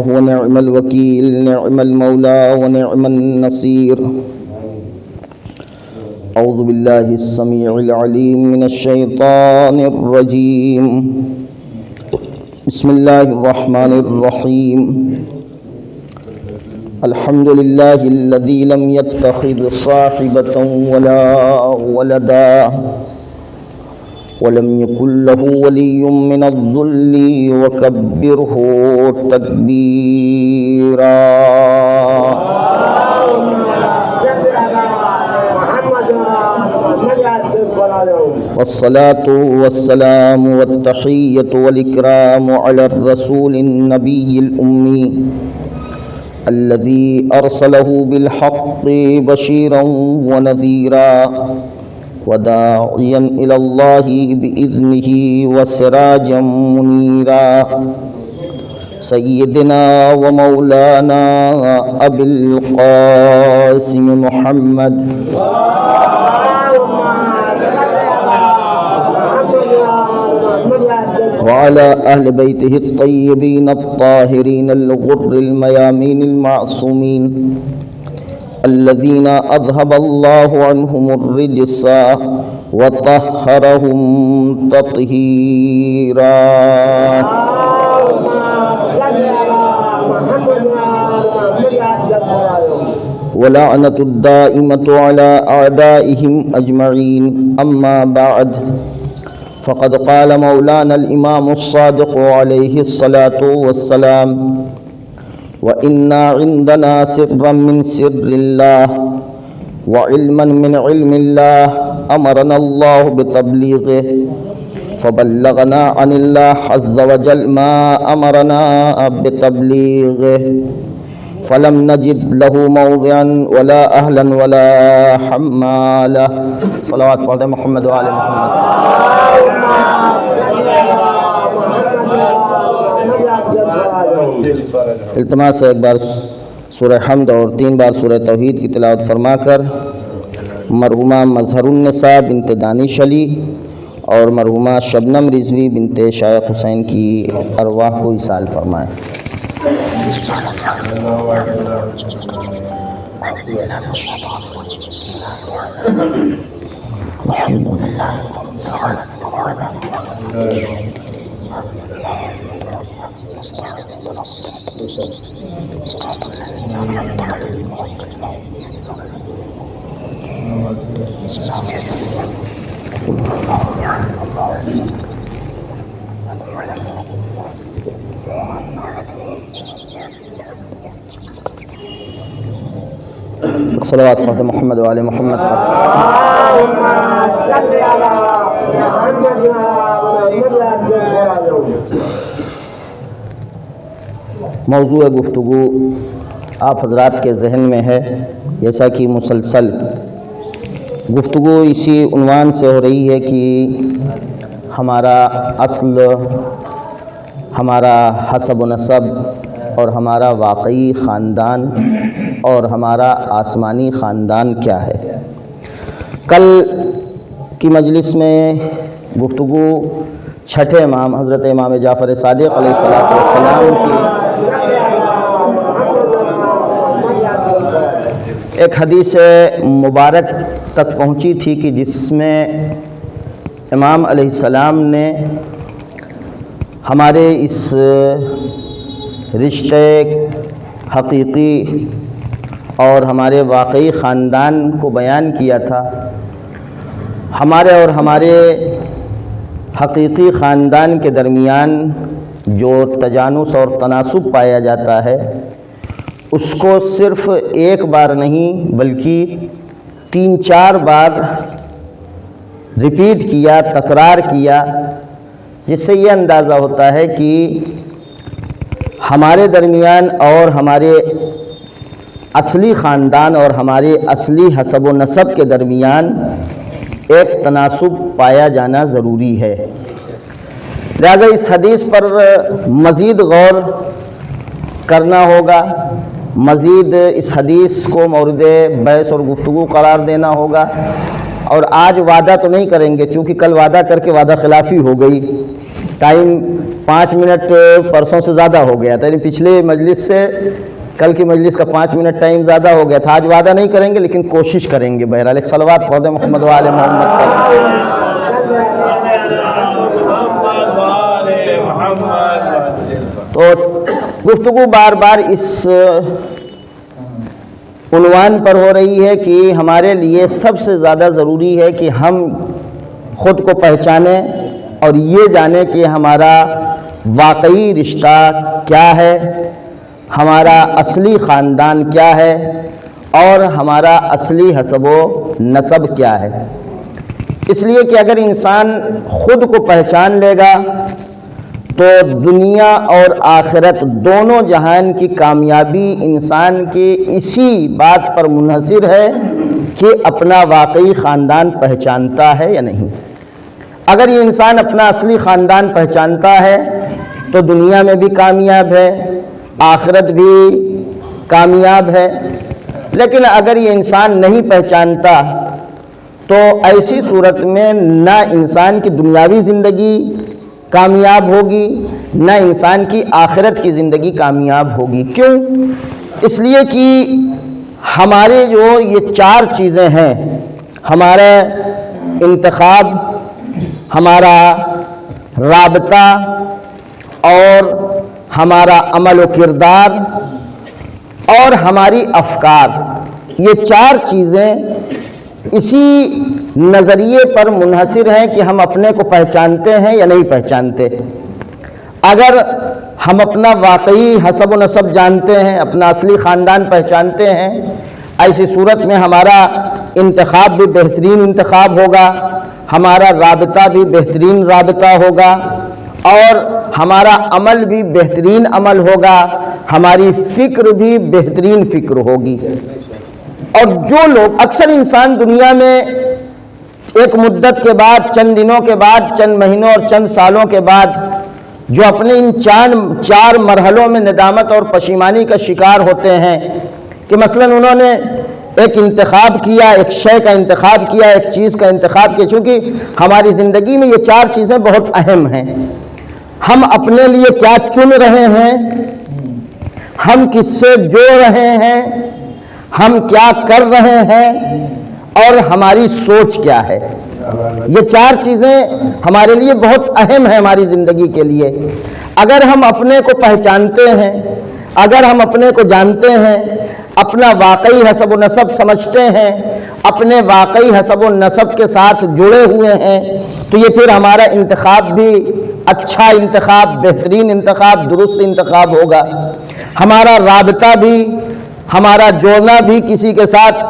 ونعم الوكيل، نعم المولى ونعم النصير. أعوذ بالله السميع العليم من الشيطان الرجيم. بسم الله الرحمن الرحيم. الحمد لله الذي لم يتخذ صاحبة ولا ولدا ولم يكن له ولي من الذل وكبره تكبيرا. والصلاة والسلام والتحية والإكرام على الرسول النبي الأمي الذي أرسله بالحق بشيرا ونذيرا وداعيا إلى الله بإذنه وسراجا منيرا. سيدنا ومولانا أبي القاسم محمد وعلى أهل بيته الطيبين الطاهرين الغر الميامين المعصومين الذين أذهب الله عنهم الرجس وطهرهم تطهيرا. ولعنة الدائمة على أعدائهم أجمعين. أما بعد، فقد قال مولانا الإمام الصادق عليه الصلاة والسلام: وَإِنَّ عِندَنَا سِرًّا مِّن سِرِّ اللَّهِ وَعِلْمًا مِّن عِلْمِ اللَّهِ أَمَرَنَا اللَّهُ بِتَبْلِيغِهِ فَبَلَّغْنَا عَنِ اللَّهِ عَزَّ وَجَلَّ مَا أَمَرَنَا بِتَبْلِيغِهِ فَلَمْ نَجِدْ لَهُ مَوْضِعًا وَلَا أَهْلًا وَلَا حَمَّالًا. صلوات پڑھتے ہیں محمد و آل محمد. التماس ہے ایک بار سورہ حمد اور 3 بار سورہ توحید کی تلاوت فرما کر مرحومہ مظہر النساء بنت دانش علی اور مرحومہ شبنم رضوی بنت شایخ حسین کی ارواح کو ایصال فرمائیں. صلوات پڑھتے محمد و آل محمد پر. موضوع گفتگو آپ حضرات کے ذہن میں ہے، جیسا کہ مسلسل گفتگو اسی عنوان سے ہو رہی ہے کہ ہمارا اصل، ہمارا حسب و نسب اور ہمارا واقعی خاندان اور ہمارا آسمانی خاندان کیا ہے. کل کی مجلس میں گفتگو چھٹے امام حضرت امام جعفر صادق علیہ السلام کی ایک حدیث مبارک تک پہنچی تھی کہ جس میں امام علیہ السلام نے ہمارے اس رشتے حقیقی اور ہمارے واقعی خاندان کو بیان کیا تھا. ہمارے اور ہمارے حقیقی خاندان کے درمیان جو تجانس اور تناسب پایا جاتا ہے اس کو صرف ایک بار نہیں بلکہ 3-4 بار ریپیٹ کیا، تکرار کیا، جس سے یہ اندازہ ہوتا ہے کہ ہمارے درمیان اور ہمارے اصلی خاندان اور ہمارے اصلی حسب و نسب کے درمیان ایک تناسب پایا جانا ضروری ہے. لہذا اس حدیث پر مزید غور کرنا ہوگا، مزید اس حدیث کو مورد بحث اور گفتگو قرار دینا ہوگا. اور آج وعدہ تو نہیں کریں گے، چونکہ کل وعدہ کر کے وعدہ خلافی ہو گئی، ٹائم 5 منٹ پرسوں سے زیادہ ہو گیا تھا، یعنی پچھلے مجلس سے کل کی مجلس کا 5 منٹ ٹائم زیادہ ہو گیا تھا. آج وعدہ نہیں کریں گے لیکن کوشش کریں گے. بہرحال ایک صلوات پڑھ دیں محمد و آل محمد پر. تو گفتگو بار بار اس عنوان پر ہو رہی ہے کہ ہمارے لیے سب سے زیادہ ضروری ہے کہ ہم خود کو پہچانیں اور یہ جانیں کہ ہمارا واقعی رشتہ کیا ہے، ہمارا اصلی خاندان کیا ہے اور ہمارا اصلی حسب و نسب کیا ہے. اس لیے کہ اگر انسان خود کو پہچان لے گا تو دنیا اور آخرت دونوں جہان کی کامیابی انسان کے اسی بات پر منحصر ہے کہ اپنا واقعی خاندان پہچانتا ہے یا نہیں. اگر یہ انسان اپنا اصلی خاندان پہچانتا ہے تو دنیا میں بھی کامیاب ہے، آخرت بھی کامیاب ہے. لیکن اگر یہ انسان نہیں پہچانتا تو ایسی صورت میں نہ انسان کی دنیاوی زندگی کامیاب ہوگی نہ انسان کی آخرت کی زندگی کامیاب ہوگی. کیوں؟ اس لیے کہ ہمارے جو یہ 4 چیزیں ہیں، ہمارا انتخاب، ہمارا رابطہ اور ہمارا عمل و کردار اور ہماری افکار، یہ 4 چیزیں اسی نظریے پر منحصر ہیں کہ ہم اپنے کو پہچانتے ہیں یا نہیں پہچانتے. اگر ہم اپنا واقعی حسب و نسب جانتے ہیں، اپنا اصلی خاندان پہچانتے ہیں، ایسی صورت میں ہمارا انتخاب بھی بہترین انتخاب ہوگا، ہمارا رابطہ بھی بہترین رابطہ ہوگا اور ہمارا عمل بھی بہترین عمل ہوگا، ہماری فکر بھی بہترین فکر ہوگی. اور جو لوگ اکثر انسان دنیا میں ایک مدت کے بعد، چند دنوں کے بعد، چند مہینوں اور چند سالوں کے بعد جو اپنے ان 4 مرحلوں میں ندامت اور پشیمانی کا شکار ہوتے ہیں کہ مثلا انہوں نے ایک انتخاب کیا، ایک شے کا انتخاب کیا، ایک چیز کا انتخاب کیا. چونکہ ہماری زندگی میں یہ 4 چیزیں بہت اہم ہیں. ہم اپنے لیے کیا چن رہے ہیں، ہم کس سے جوڑ رہے ہیں، ہم کیا کر رہے ہیں اور ہماری سوچ کیا ہے. یہ 4 چیزیں ہمارے لیے بہت اہم ہیں ہماری زندگی کے لیے. اگر ہم اپنے کو پہچانتے ہیں، اگر ہم اپنے کو جانتے ہیں، اپنا واقعی حسب و نسب سمجھتے ہیں، اپنے واقعی حسب و نسب کے ساتھ جڑے ہوئے ہیں، تو یہ پھر ہمارا انتخاب بھی اچھا انتخاب، بہترین انتخاب، درست انتخاب ہوگا. ہمارا رابطہ بھی، ہمارا جوڑنا بھی کسی کے ساتھ،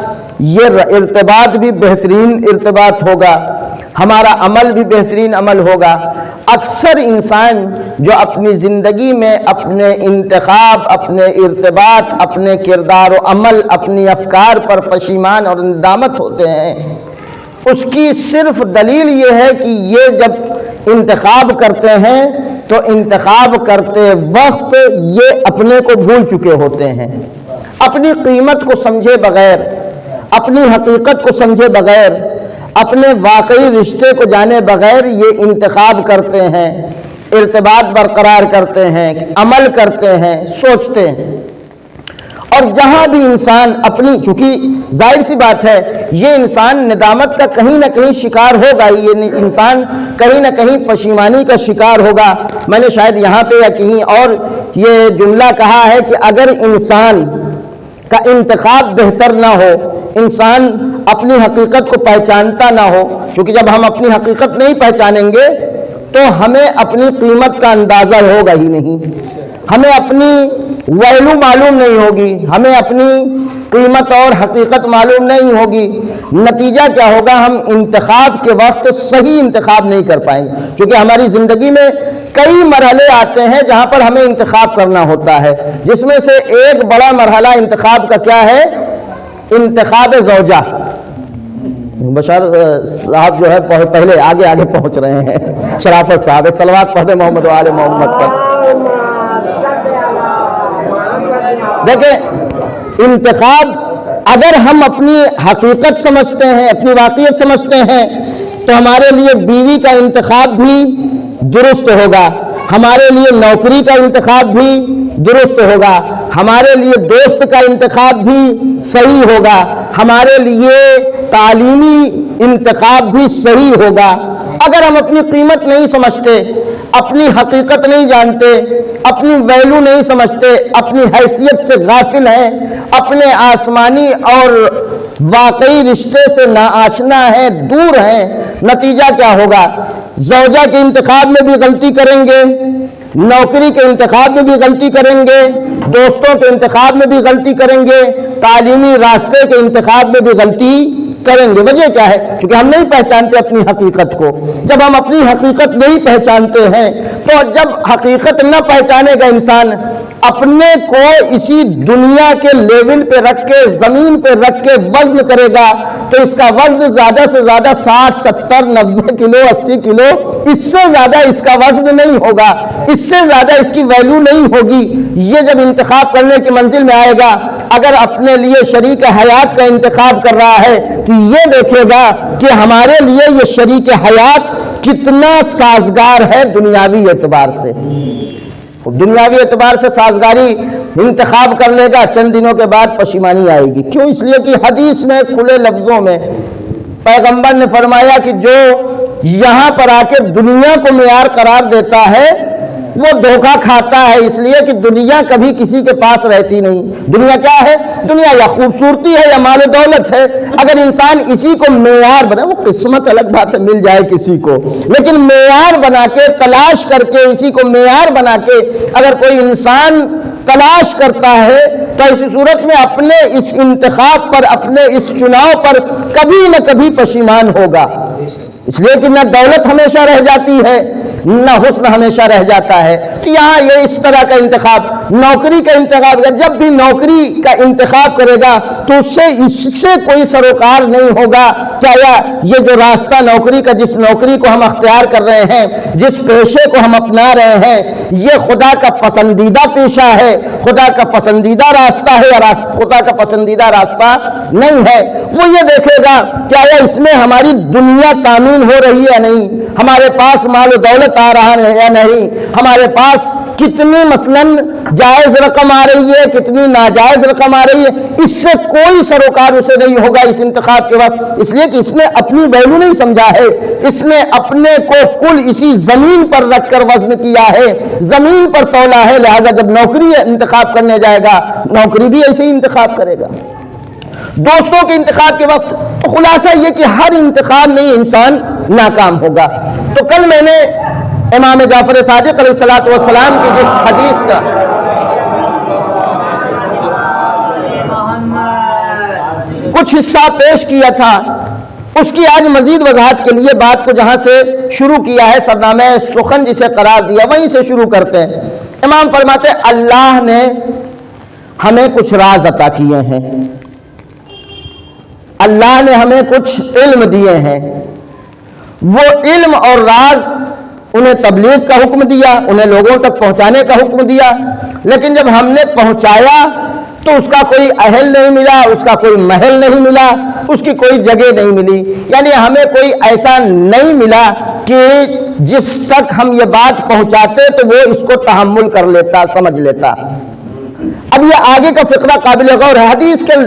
یہ ارتباط بھی بہترین ارتباط ہوگا، ہمارا عمل بھی بہترین عمل ہوگا. اکثر انسان جو اپنی زندگی میں اپنے انتخاب، اپنے ارتباط، اپنے کردار و عمل، اپنی افکار پر پشیمان اور ندامت ہوتے ہیں، اس کی صرف دلیل یہ ہے کہ یہ جب انتخاب کرتے ہیں تو انتخاب کرتے وقت یہ اپنے کو بھول چکے ہوتے ہیں. اپنی قیمت کو سمجھے بغیر، اپنی حقیقت کو سمجھے بغیر، اپنے واقعی رشتے کو جانے بغیر یہ انتخاب کرتے ہیں، ارتباط برقرار کرتے ہیں، عمل کرتے ہیں، سوچتے ہیں. اور جہاں بھی انسان اپنی، چونکہ ظاہر سی بات ہے یہ انسان ندامت کا کہیں نہ کہیں شکار ہوگا، یہ انسان کہیں نہ کہیں پشیمانی کا شکار ہوگا. میں نے شاید یہاں پہ یا کہیں اور یہ جملہ کہا ہے کہ اگر انسان کا انتخاب بہتر نہ ہو، انسان اپنی حقیقت کو پہچانتا نہ ہو، کیونکہ جب ہم اپنی حقیقت نہیں پہچانیں گے تو ہمیں اپنی قیمت کا اندازہ ہوگا ہی نہیں، ہمیں اپنی ویلو معلوم نہیں ہوگی، ہمیں اپنی قیمت اور حقیقت معلوم نہیں ہوگی. نتیجہ کیا ہوگا؟ ہم انتخاب کے وقت صحیح انتخاب نہیں کر پائیں گے. کیونکہ ہماری زندگی میں کئی مرحلے آتے ہیں جہاں پر ہمیں انتخاب کرنا ہوتا ہے، جس میں سے ایک بڑا مرحلہ انتخاب کا کیا ہے؟ انتخاب زوجہ. بشار صاحب جو ہے پہلے آگے پہنچ رہے ہیں. شرافت صاحب ایک صلوات پڑھ دیں محمد و آل محمد پر. دیکھیں، انتخاب اگر ہم اپنی حقیقت سمجھتے ہیں، اپنی واقعیت سمجھتے ہیں، تو ہمارے لیے بیوی کا انتخاب بھی درست ہوگا، ہمارے لیے نوکری کا انتخاب بھی درست ہوگا، ہمارے لیے دوست کا انتخاب بھی صحیح ہوگا، ہمارے لیے تعلیمی انتخاب بھی صحیح ہوگا۔ اگر ہم اپنی قیمت نہیں سمجھتے، اپنی حقیقت نہیں جانتے، اپنی ویلو نہیں سمجھتے، اپنی حیثیت سے غافل ہیں، اپنے آسمانی اور واقعی رشتے سے ناآشنا ہیں، دور ہیں، نتیجہ کیا ہوگا؟ زوجہ کے انتخاب میں بھی غلطی کریں گے، نوکری کے انتخاب میں بھی غلطی کریں گے، دوستوں کے انتخاب میں بھی غلطی کریں گے، تعلیمی راستے کے انتخاب میں بھی غلطی کریں گے۔ وجہ کیا ہے؟ کیونکہ ہم نہیں پہچانتے اپنی حقیقت کو۔ جب ہم اپنی حقیقت نہیں پہچانتے ہیں تو جب حقیقت نہ پہچانے گا انسان، اپنے کو اسی دنیا کے لیول پہ رکھ کے، زمین پہ رکھ کے وزن کرے گا تو اس کا وزن زیادہ سے زیادہ 60 70 90 کلو 80 کلو، اس سے زیادہ اس کا وزن نہیں ہوگا، اس سے زیادہ اس کی ویلو نہیں ہوگی۔ یہ جب انتخاب کرنے کی منزل میں آئے گا، اگر اپنے لیے شریک حیات کا انتخاب کر رہا ہے تو یہ دیکھے گا کہ ہمارے لیے یہ شریک حیات کتنا سازگار ہے دنیاوی اعتبار سے۔ دنیاوی اعتبار سے سازگاری انتخاب کر لے گا، چند دنوں کے بعد پشیمانی آئے گی۔ کیوں؟ اس لیے کہ حدیث میں کھلے لفظوں میں پیغمبر نے فرمایا کہ جو یہاں پر آ کے دنیا کو معیار قرار دیتا ہے وہ دھوکہ کھاتا ہے، اس لیے کہ دنیا کبھی کسی کے پاس رہتی نہیں۔ دنیا کیا ہے؟ دنیا یا خوبصورتی ہے یا مال و دولت ہے۔ اگر انسان اسی کو معیار بنا، وہ قسمت الگ بات ہے، مل جائے کسی کو، لیکن معیار بنا کے، تلاش کر کے، اسی کو معیار بنا کے اگر کوئی انسان تلاش کرتا ہے تو اسی صورت میں اپنے اس انتخاب پر، اپنے اس چناؤ پر کبھی نہ کبھی پشیمان ہوگا۔ اس لیے کہ نہ دولت ہمیشہ رہ جاتی ہے، نہ حسن ہمیشہ رہ جاتا ہے۔ تو یہاں یہ اس طرح کا انتخاب، نوکری کا انتخاب، جب بھی نوکری کا انتخاب کرے گا تو اس سے کوئی سروکار نہیں ہوگا۔ چاہے یہ جو راستہ نوکری کا، جس نوکری کو ہم اختیار کر رہے ہیں، جس پیشے کو ہم اپنا رہے ہیں، یہ خدا کا پسندیدہ پیشہ ہے، خدا کا پسندیدہ راستہ ہے یا خدا کا پسندیدہ راستہ نہیں ہے، وہ یہ دیکھے گا کہ آیا اس میں ہماری دنیا تامین ہو رہی ہے یا نہیں، ہمارے پاس مال و دولت آ رہا ہے یا نہیں، ہمارے پاس کتنی مثلاً جائز رقم آ رہی ہے، کتنی ناجائز رقم آ رہی ہے، اس سے کوئی سروکار اسے نہیں ہوگا اس انتخاب کے وقت، اس لیے کہ اس نے اپنی ویلو نہیں سمجھا ہے، اس نے اپنے کو کل اسی زمین پر رکھ کر وزن کیا ہے، زمین پر تولا ہے، لہذا جب نوکری انتخاب کرنے جائے گا نوکری بھی ایسے ہی انتخاب کرے گا۔ دوستوں کے انتخاب کے وقت تو خلاصہ یہ کہ ہر انتخاب میں انسان ناکام ہوگا۔ تو کل میں نے امام جعفر صادق علیہ السلام کی جس حدیث کا کچھ حصہ پیش کیا تھا، اس کی آج مزید وضاحت کے لیے بات کو جہاں سے شروع کیا ہے، سرنامہ سخن جسے قرار دیا، وہیں سے شروع کرتے ہیں۔ امام فرماتے ہیں اللہ نے ہمیں کچھ راز عطا کیے ہیں، اللہ نے ہمیں کچھ علم دیے ہیں، وہ علم اور راز انہیں تبلیغ کا حکم دیا، انہیں لوگوں تک پہنچانے کا حکم دیا، لیکن جب ہم نے پہنچایا تو اس کا کوئی اہل نہیں ملا، اس کا کوئی محل نہیں ملا، اس کی کوئی جگہ نہیں ملی، یعنی ہمیں کوئی ایسا نہیں ملا کہ جس تک ہم یہ بات پہنچاتے تو وہ اس کو تحمل کر لیتا، سمجھ لیتا۔ اب یہ آگے کا فقرہ قابل غور ہے، حدیث کے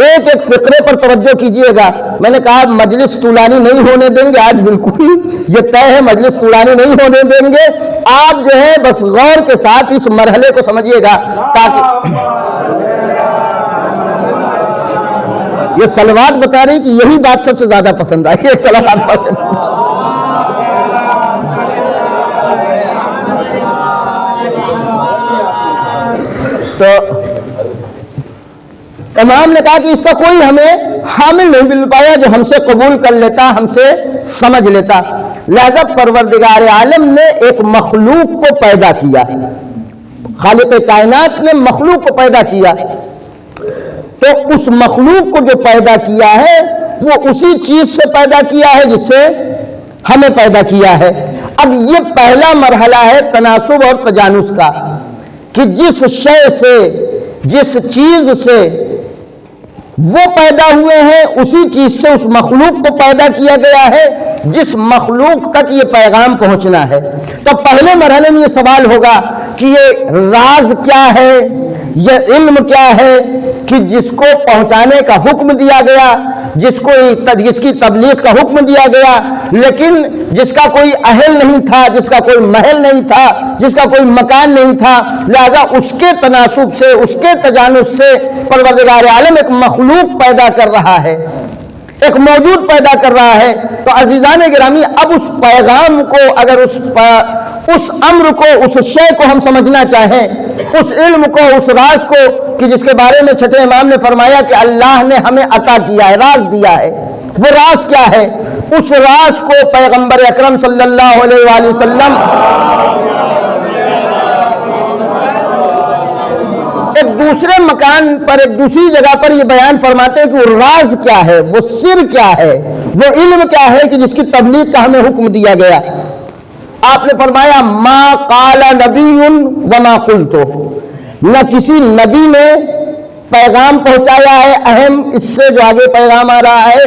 ایک ایک فقرے پر توجہ کیجئے گا۔ میں نے کہا مجلس طولانی نہیں ہونے دیں گے، آج بالکل یہ طے ہے مجلس طولانی نہیں ہونے دیں گے، آپ جو ہے بس غور کے ساتھ اس مرحلے کو سمجھیے گا، تاکہ یہ صلوات بتا رہی کہ یہی بات سب سے زیادہ پسند آئی، ایک صلوات پسند۔ تو امام نے کہا کہ اس کا کوئی ہمیں حامل نہیں مل پایا جو ہم سے قبول کر لیتا، ہم سے سمجھ لیتا، لہذا پروردگار عالم نے ایک مخلوق کو پیدا کیا، خالق کائنات نے مخلوق کو پیدا کیا، تو اس مخلوق کو جو پیدا کیا ہے وہ اسی چیز سے پیدا کیا ہے جس سے ہمیں پیدا کیا ہے۔ اب یہ پہلا مرحلہ ہے تناسب اور تجانس کا، کہ جس شے سے، جس چیز سے وہ پیدا ہوئے ہیں اسی چیز سے اس مخلوق کو پیدا کیا گیا ہے جس مخلوق تک یہ پیغام پہنچنا ہے. تو پہلے مرحلے میں یہ سوال ہوگا کہ یہ راز کیا ہے, یہ علم کیا ہے کہ جس کو پہنچانے کا حکم دیا گیا, جس کی تبلیغ کا حکم دیا گیا, لیکن جس کا کوئی اہل نہیں تھا, جس کا کوئی محل نہیں تھا, جس کا کوئی مکان نہیں تھا, لہذا اس کے تناسب سے, اس کے تجانس سے پروردگار عالم ایک مخلوق پیدا کر رہا ہے, ایک موجود پیدا کر رہا ہے. تو عزیزان گرامی, اب اس پیغام کو, اگر اس امر کو, اس شے کو ہم سمجھنا چاہیں, اس علم کو, اس راز کو کہ جس کے بارے میں چھٹے امام نے فرمایا کہ اللہ نے ہمیں عطا کیا ہے, راز دیا ہے, وہ راز کیا ہے؟ اس راز کو پیغمبر اکرم صلی اللہ علیہ وآلہ وسلم ایک دوسرے مکان پر, ایک دوسری جگہ پر یہ بیان فرماتے ہیں کہ وہ راز کیا ہے, وہ سر کیا ہے, وہ علم کیا ہے کہ جس کی تبلیغ کا ہمیں حکم دیا گیا. آپ نے فرمایا ما قال نبی وما قلت, نہ کسی نبی نے پیغام پہنچایا ہے اہم اس سے جو آگے پیغام آ رہا ہے,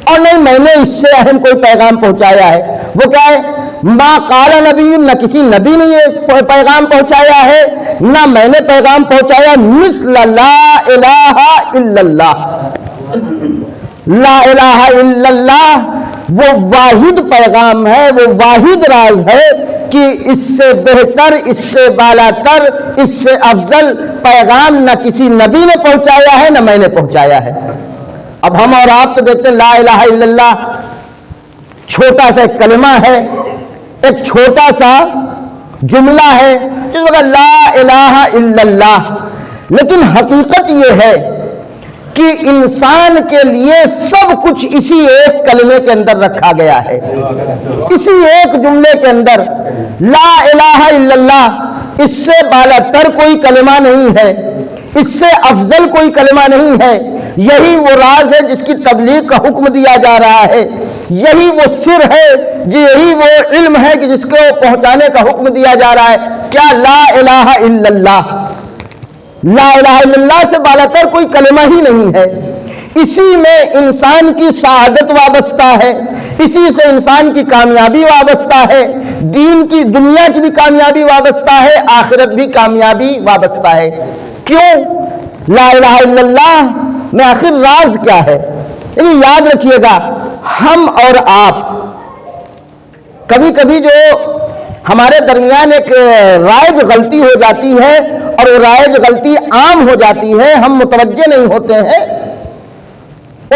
اور نہیں میں نے اس سے اہم کوئی پیغام پہنچایا ہے. وہ کیا ہے؟ ما قال نبی, نہ کسی نبی نے یہ پیغام پہنچایا ہے, نہ میں نے پیغام پہنچایا مثل لا الہ الا اللہ. لا الہ الا اللہ وہ واحد پیغام ہے, وہ واحد راز ہے کہ اس سے بہتر, اس سے بالا تر, اس سے افضل پیغام نہ کسی نبی نے پہنچایا ہے, نہ میں نے پہنچایا ہے. اب ہم اور آپ تو دیکھتے ہیں لا الہ الا اللہ چھوٹا سا ایک کلمہ ہے, ایک چھوٹا سا جملہ ہے جس کا لا الہ الا اللہ, لیکن حقیقت یہ ہے کہ انسان کے لیے سب کچھ اسی ایک کلمے کے اندر رکھا گیا ہے, اسی ایک جملے کے اندر. لا الہ الا اللہ, اس سے بالا تر کوئی کلمہ نہیں ہے, اس سے افضل کوئی کلمہ نہیں ہے. یہی وہ راز ہے جس کی تبلیغ کا حکم دیا جا رہا ہے, یہی وہ سر ہے, یہی وہ علم ہے کہ جس کو پہنچانے کا حکم دیا جا رہا ہے. کیا لا الہ الا اللہ, لا الہ الا اللہ سے بالا تر کوئی کلمہ ہی نہیں ہے. اسی میں انسان کی سعادت وابستہ ہے, اسی سے انسان کی کامیابی وابستہ ہے, دین کی, دنیا کی بھی کامیابی وابستہ ہے, آخرت بھی کامیابی وابستہ ہے. کیوں؟ لا الہ الا اللہ میں آخر راز کیا ہے؟ یہ یاد رکھیے گا, ہم اور آپ کبھی کبھی جو ہمارے درمیان ایک رائج غلطی ہو جاتی ہے, اور وہ رائج غلطی عام ہو جاتی ہے, ہم متوجہ نہیں ہوتے ہیں,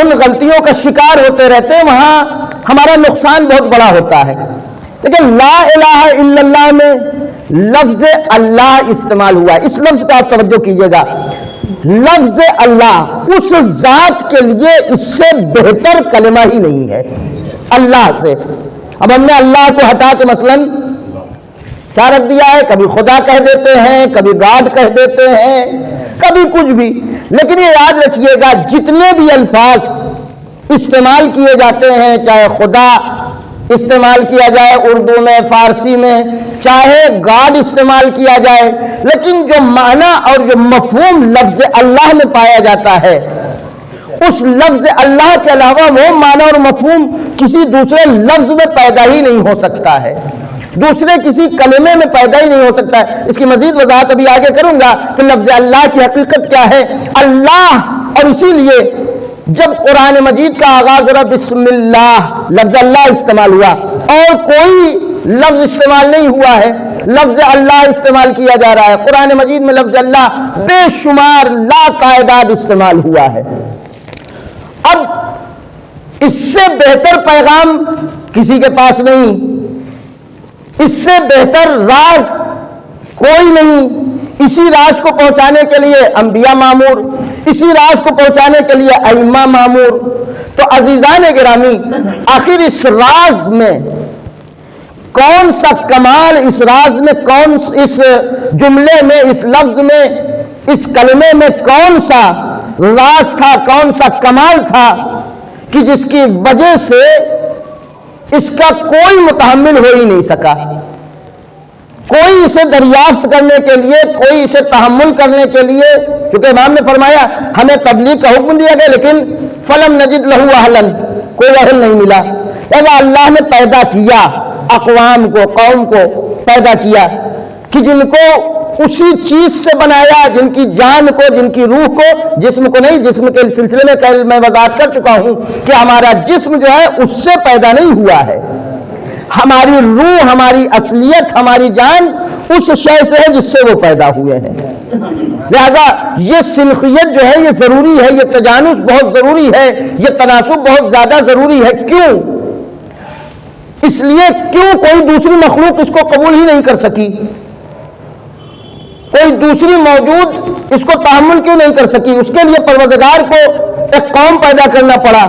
ان غلطیوں کا شکار ہوتے رہتے ہیں, وہاں ہمارا نقصان بہت بڑا ہوتا ہے. لیکن لا الہ الا اللہ میں لفظ اللہ استعمال ہوا ہے. اس لفظ کا آپ توجہ کیجئے گا, لفظ اللہ اس ذات کے لیے اس سے بہتر کلمہ ہی نہیں ہے اللہ سے. اب ہم نے اللہ کو ہٹا کے مثلاً کیا رکھ دیا ہے؟ کبھی خدا کہہ دیتے ہیں, کبھی گاڈ کہہ دیتے ہیں, کبھی کچھ بھی. لیکن یہ یاد رکھیے گا جتنے بھی الفاظ استعمال کیے جاتے ہیں, چاہے خدا استعمال کیا جائے اردو میں, فارسی میں, چاہے گاڈ استعمال کیا جائے, لیکن جو معنی اور جو مفہوم لفظ اللہ میں پایا جاتا ہے, اس لفظ اللہ کے علاوہ وہ معنی اور مفہوم کسی دوسرے لفظ میں پیدا ہی نہیں ہو سکتا ہے, دوسرے کسی کلمے میں پیدا ہی نہیں ہو سکتا ہے. اس کی مزید وضاحت ابھی آگے کروں گا کہ لفظ اللہ کی حقیقت کیا ہے. اللہ, اور اسی لیے جب قرآن مجید کا آغاز ہو رہا بسم اللہ, لفظ اللہ استعمال ہوا, اور کوئی لفظ استعمال نہیں ہوا ہے, لفظ اللہ استعمال کیا جا رہا ہے. قرآن مجید میں لفظ اللہ بے شمار لا تعداد استعمال ہوا ہے. اب اس سے بہتر پیغام کسی کے پاس نہیں, اس سے بہتر راز کوئی نہیں. اسی راز کو پہنچانے کے لیے انبیاء مامور, اسی راز کو پہنچانے کے لیے ائمہ مامور. تو عزیزان گرامی, آخر اس راز میں کون سا کمال, اس راز میں کون, اس جملے میں, اس لفظ میں, اس کلمے میں کون سا راز تھا, کون سا کمال تھا کہ جس کی وجہ سے اس کا کوئی متحمل ہو ہی نہیں سکا. کوئی اسے دریافت کرنے کے لیے، کوئی اسے تحمل کرنے کے لیے، کیونکہ امام نے فرمایا ہمیں تبلیغ کا حکم دیا گیا لیکن فلم نجد لہو اہلا، کوئی اہل نہیں ملا۔ لہذا اللہ نے پیدا کیا اقوام کو، قوم کو پیدا کیا کہ جن کو اسی چیز سے بنایا، جن کی جان کو، جن کی روح کو، جسم کو نہیں، جسم کے سلسلے میں کل میں وضاحت کر چکا ہوں کہ ہمارا جسم جو ہے اس سے پیدا نہیں ہوا ہے، ہماری روح، ہماری اصلیت، ہماری جان اس شے سے ہے جس سے وہ پیدا ہوئے ہیں۔ لہذا یہ سنخیت جو ہے یہ ضروری ہے، یہ تجانس بہت ضروری ہے، یہ تناسب بہت زیادہ ضروری ہے۔ کیوں؟ اس لیے کیوں کوئی دوسری مخلوق اس کو قبول ہی نہیں کر سکی، کوئی دوسری موجود اس کو تحمل کیوں نہیں کر سکی؟ اس کے لیے پروردگار کو ایک قوم پیدا کرنا پڑا،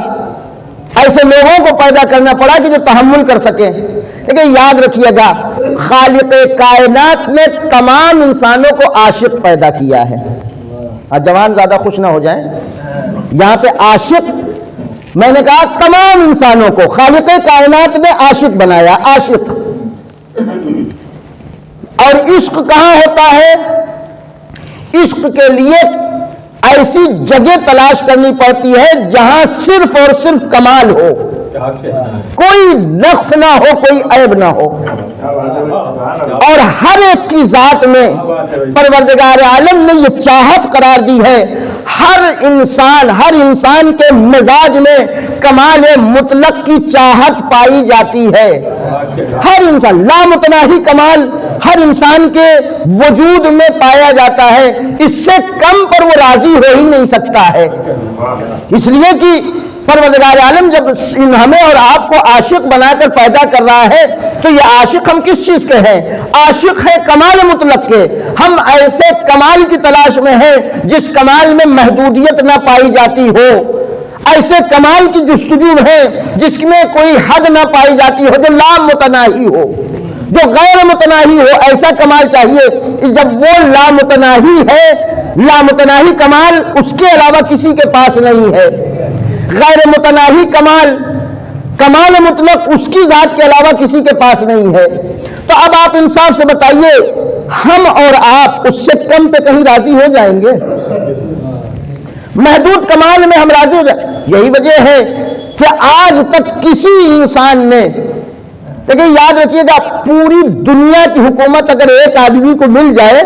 ایسے لوگوں کو پیدا کرنا پڑا کہ جو تحمل کر سکیں۔ لیکن یاد رکھیے گا خالق کائنات نے تمام انسانوں کو عاشق پیدا کیا ہے۔ جوان زیادہ خوش نہ ہو جائیں، یہاں پہ عاشق میں نے کہا تمام انسانوں کو خالق کائنات نے عاشق بنایا، عاشق۔ اور عشق کہاں ہوتا ہے؟ عشق کے لیے ایسی جگہ تلاش کرنی پڑتی ہے جہاں صرف اور صرف کمال ہو، کوئی نقص نہ ہو، کوئی عیب نہ ہو، اور ہر ایک کی ذات میں پروردگار عالم نے یہ چاہت قرار دی ہے، ہر انسان کے مزاج میں کمال مطلق کی چاہت پائی جاتی ہے۔ ہر انسان لامتناہی کمال ہر انسان کے وجود میں پایا جاتا ہے، اس سے کم پر وہ راضی ہو ہی نہیں سکتا ہے۔ اس لیے کہ پروردگار عالم جب ہمیں اور آپ کو عاشق بنا کر پیدا کر رہا ہے تو یہ عاشق ہم کس چیز کے ہیں؟ عاشق ہے کمال مطلق کے۔ ہم ایسے کمال کی تلاش میں ہیں جس کمال میں محدودیت نہ پائی جاتی ہو، ایسے کمال کی جستجو ہے جس میں کوئی حد نہ پائی جاتی ہو، جو لامتناہی ہو، جو غیر متناہی ہو، ایسا کمال چاہیے۔ جب وہ لامتناہی ہے، لامتناہی کمال اس کے علاوہ کسی کے پاس نہیں ہے، غیر متناہی کمال مطلق اس کی ذات کے علاوہ کسی کے پاس نہیں ہے۔ تو اب آپ انصاف سے بتائیے ہم اور آپ اس سے کم پہ کہیں راضی ہو جائیں گے؟ محدود کمال میں ہم راضی ہو جائیں؟ یہی وجہ ہے کہ آج تک کسی انسان نے، لیکن یاد رکھیے گا پوری دنیا کی حکومت اگر ایک آدمی کو مل جائے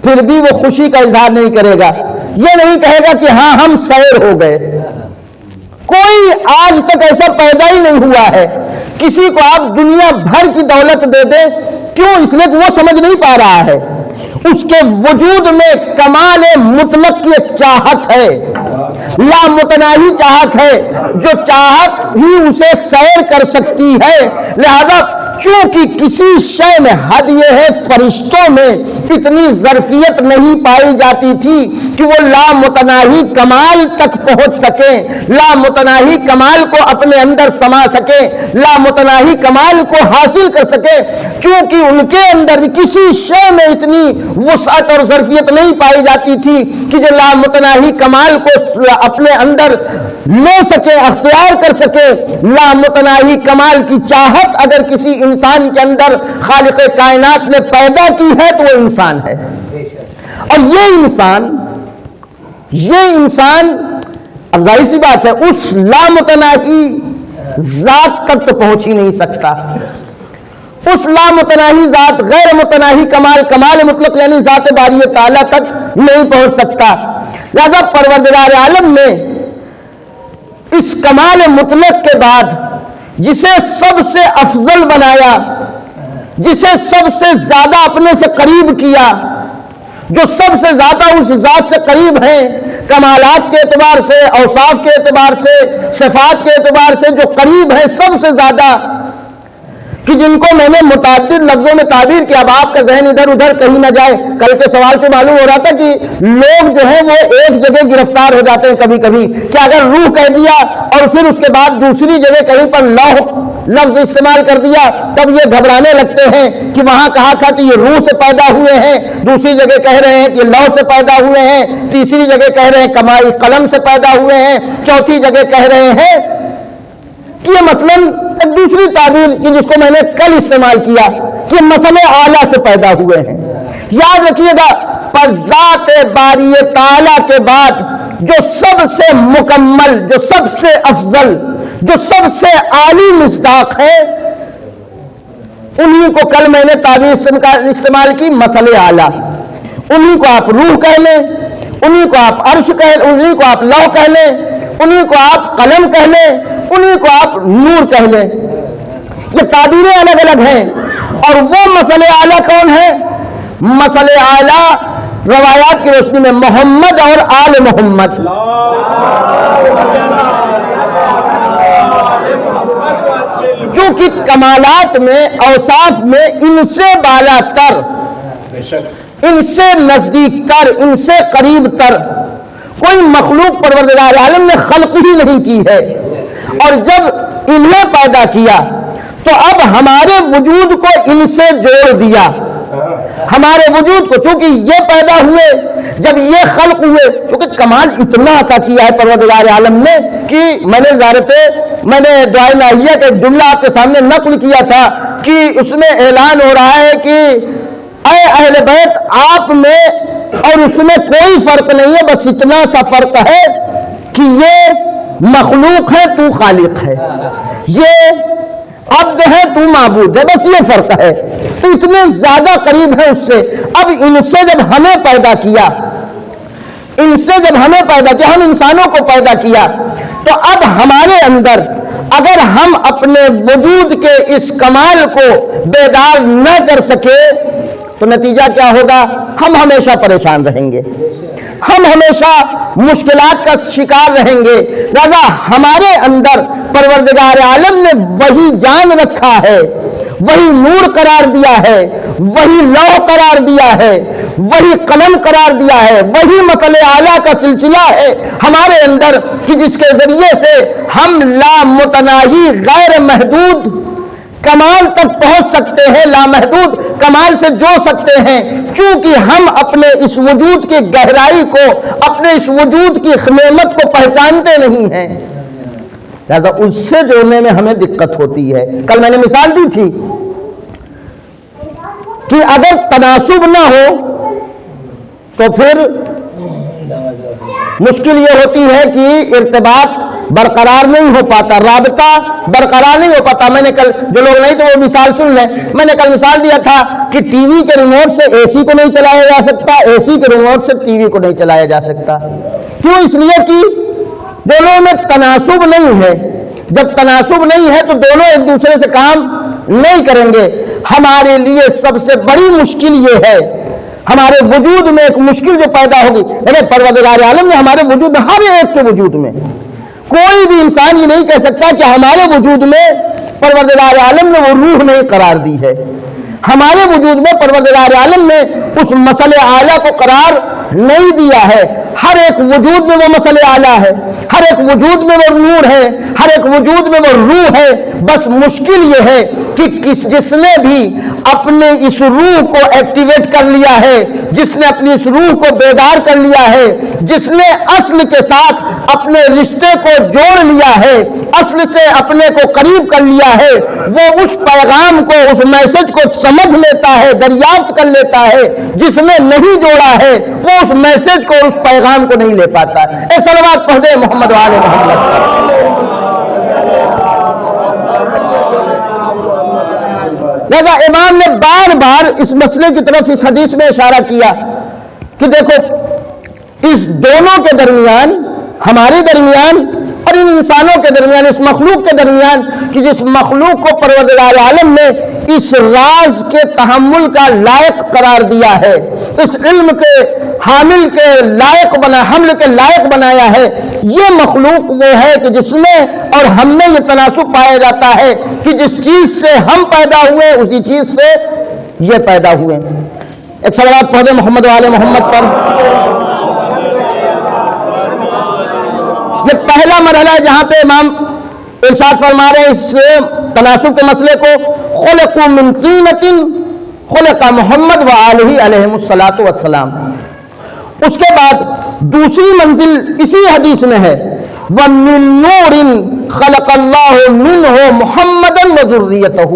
پھر بھی وہ خوشی کا اظہار نہیں کرے گا، یہ نہیں کہے گا کہ ہاں ہم سیر ہو گئے۔ کوئی آج تک ایسا پیدا ہی نہیں ہوا ہے۔ کسی کو آپ دنیا بھر کی دولت دے دیں، کیوں؟ اس لیے کہ وہ سمجھ نہیں پا رہا ہے، اس کے وجود میں کمال مطلق کی ایک چاہت ہے، لامتناہی چاہت ہے، جو چاہت ہی اسے سیر کر سکتی ہے۔ لہذا چونکہ کسی شے میں حد یہ ہے، فرشتوں میں اتنی ظرفیت نہیں پائی جاتی تھی کہ وہ لامتناہی کمال تک پہنچ سکیں، لامتناہی کمال کو اپنے اندر سما سکیں، لامتناہی کمال کو حاصل کر سکیں، چونکہ ان کے اندر کسی شے میں اتنی وسعت اور ظرفیت نہیں پائی جاتی تھی کہ جو لامتناہی کمال کو اپنے اندر لے سکے، اختیار کر سکے۔ لامتناہی کمال کی چاہت اگر کسی انسان کے اندر خالق کائنات نے پیدا کی ہے تو وہ انسان ہے، اور یہ انسان اب ظاہر سی بات ہے اس لامتناہی ذات تک تو پہنچ ہی نہیں سکتا۔ اس لامتناہی ذات، غیر متناہی کمال مطلق یعنی ذات باری تعالیٰ تک نہیں پہنچ سکتا۔ لہذا پروردگار عالم نے اس کمال مطلق کے بعد جسے سب سے افضل بنایا، جسے سب سے زیادہ اپنے سے قریب کیا، جو سب سے زیادہ اس ذات سے قریب ہیں کمالات کے اعتبار سے، اوصاف کے اعتبار سے، صفات کے اعتبار سے جو قریب ہیں سب سے زیادہ، کہ جن کو میں نے متعدد لفظوں میں تعبیر کیا۔ اب آپ کا ذہن ادھر ادھر کہیں نہ جائے، کل کے سوال سے معلوم ہو رہا تھا کہ لوگ جو ہیں وہ ایک جگہ گرفتار ہو جاتے ہیں کبھی کبھی، کہ اگر روح کہہ دیا اور پھر اس کے بعد دوسری جگہ کہیں پر لوح لفظ استعمال کر دیا تب یہ گھبرانے لگتے ہیں کہ وہاں کہا تھا کہ یہ روح سے پیدا ہوئے ہیں، دوسری جگہ کہہ رہے ہیں کہ لوح سے پیدا ہوئے ہیں، تیسری جگہ کہہ رہے ہیں کمائی قلم سے پیدا ہوئے ہیں، چوتھی جگہ کہہ رہے ہیں کہ یہ مثلاً ایک دوسری تعبیر کہ جس کو میں نے کل استعمال کیا کہ مسئلے اعلیٰ سے پیدا ہوئے ہیں. یاد رکھیے گا، پر ذات باری تعالیٰ کے بعد جو سب سے مکمل، جو سب سے افضل، جو سب سے عالی مصداق ہے، انہی کو کل میں نے تعبیر استعمال کی مسئلے اعلیٰ. انہی کو آپ روح کہہ لیں، انہی کو آپ عرش کہہ لیں، انہی کو آپ لوح کہہ لیں، انہی کو آپ قلم کہہ لیں، انہی کو آپ نور کہہ لیں. یہ تعبیریں الگ الگ ہیں. اور وہ مسئلے اعلیٰ کون ہے؟ مسئلے اعلیٰ روایات کی روشنی میں محمد اور آل محمد. چونکہ کمالات میں، اوصاف میں ان سے بالا تر، ان سے نزدیک تر، ان سے قریب تر کوئی مخلوق پروردگار عالم نے خلق ہی نہیں کی ہے. اور جب انہیں پیدا کیا تو اب ہمارے وجود کو ان سے جوڑ دیا. ہمارے وجود کو، چونکہ یہ پیدا ہوئے، جب یہ خلق ہوئے، چونکہ کمال اتنا عطا کیا ہے پروردگار عالم نے کہ میں نے دعائے الہیہ کا ایک جملہ آپ کے سامنے نقل کیا تھا کہ اس میں اعلان ہو رہا ہے کہ اے اہل بیت، آپ میں اور اس میں کوئی فرق نہیں ہے، بس اتنا سا فرق ہے کہ یہ مخلوق ہے، تو خالق ہے، یہ عبد ہے، تو معبود ہے، بس یہ فرق ہے. تو اتنے زیادہ قریب ہے اس سے. اب ان سے جب ہمیں پیدا کیا، ان سے جب ہمیں پیدا کیا، ہم انسانوں کو پیدا کیا، تو اب ہمارے اندر اگر ہم اپنے وجود کے اس کمال کو بیدار نہ کر سکے تو نتیجہ کیا ہوگا؟ ہم ہمیشہ پریشان رہیں گے، ہم ہمیشہ مشکلات کا شکار رہیں گے. لہذا ہمارے اندر پروردگار عالم نے وہی جان رکھا ہے، وہی نور قرار دیا ہے، وہی لوح قرار دیا ہے، وہی قلم قرار دیا ہے، وہی مسئلے اعلیٰ کا سلسلہ ہے ہمارے اندر کہ جس کے ذریعے سے ہم لامتناہی غیر محدود کمال تک پہنچ سکتے ہیں، لامحدود کمال سے جو سکتے ہیں. چونکہ ہم اپنے اس وجود کی گہرائی کو، اپنے اس وجود کی نعمت کو پہچانتے نہیں ہیں، لہذا اس سے جوڑنے میں ہمیں دقت ہوتی ہے. کل میں نے مثال دی تھی کہ اگر تناسب نہ ہو تو پھر مشکل یہ ہوتی ہے کہ ارتباط برقرار نہیں ہو پاتا، رابطہ برقرار نہیں ہو پاتا. میں نے کل، جو لوگ نہیں تو وہ مثال سن لیں، میں نے کل مثال دیا تھا کہ ٹی وی کے ریموٹ سے اے سی کو نہیں چلایا جا سکتا، اے سی کے ریموٹ سے ٹی وی کو نہیں چلایا جا سکتا. کیوں؟ اس لیے کہ دونوں میں تناسب نہیں ہے. جب تناسب نہیں ہے تو دونوں ایک دوسرے سے کام نہیں کریں گے. ہمارے لیے سب سے بڑی مشکل یہ ہے، ہمارے وجود میں ایک مشکل جو پیدا ہوگی، لیکن پروردگار عالم نے ہمارے وجود میں، ہر ایک کے وجود میں، کوئی بھی انسان یہ نہیں کہہ سکتا کہ ہمارے وجود میں پروردگار عالم نے وہ روح نہیں قرار دی ہے. ہمارے وجود میں پروردگار عالم نے اس مسئلے اعلیٰ کو قرار نہیں دیا ہے. ہر ایک وجود میں وہ مسئلے اعلیٰ ہے، ہر ایک وجود میں وہ نور ہے، ہر ایک وجود میں وہ روح ہے. بس مشکل یہ ہے کہ جس نے بھی اپنے اس روح کو ایکٹیویٹ کر لیا ہے، جس نے اپنی اس روح کو بیدار کر لیا ہے، جس نے اصل کے ساتھ اپنے رشتے کو جوڑ لیا ہے، اصل سے اپنے کو قریب کر لیا ہے، وہ اس پیغام کو، اس میسج کو سمجھ لیتا ہے، دریافت کر لیتا ہے. جس نے نہیں جوڑا ہے وہ اس میسج کو، اس پیغام کو نہیں لے پاتا. اے صلوات پڑھ دے محمد و آل محمد. لہذا امام نے بار بار اس مسئلے کی طرف اس حدیث میں اشارہ کیا کہ دیکھو، اس دونوں کے درمیان، ہمارے درمیان اور ان انسانوں کے درمیان، اس مخلوق کے درمیان، کہ جس مخلوق کو پروردگار عالم نے اس راز کے تحمل کا لائق قرار دیا ہے، اس علم کے حامل کے لائق حمل کے لائق بنایا ہے، یہ مخلوق وہ ہے کہ جس میں اور ہم میں یہ تناسب پایا جاتا ہے کہ جس چیز سے ہم پیدا ہوئے اسی چیز سے یہ پیدا ہوئے. ایک صلوات پڑھ دیں محمد و آل محمد پر. یہ پہلا مرحلہ ہے جہاں پہ امام ارشاد فرما رہے ہیں اس تناسب کے مسئلے کو. خلقوا من طینۃ خلق محمد و آلہ علیہم الصلاۃ والسلام. اس کے بعد دوسری منزل اسی حدیث میں ہے، وَمِن نُورٍ خَلَقَ اللَّهُ مِنْهُ مُحَمَّدًا وَذُرِّيَّتَهُ.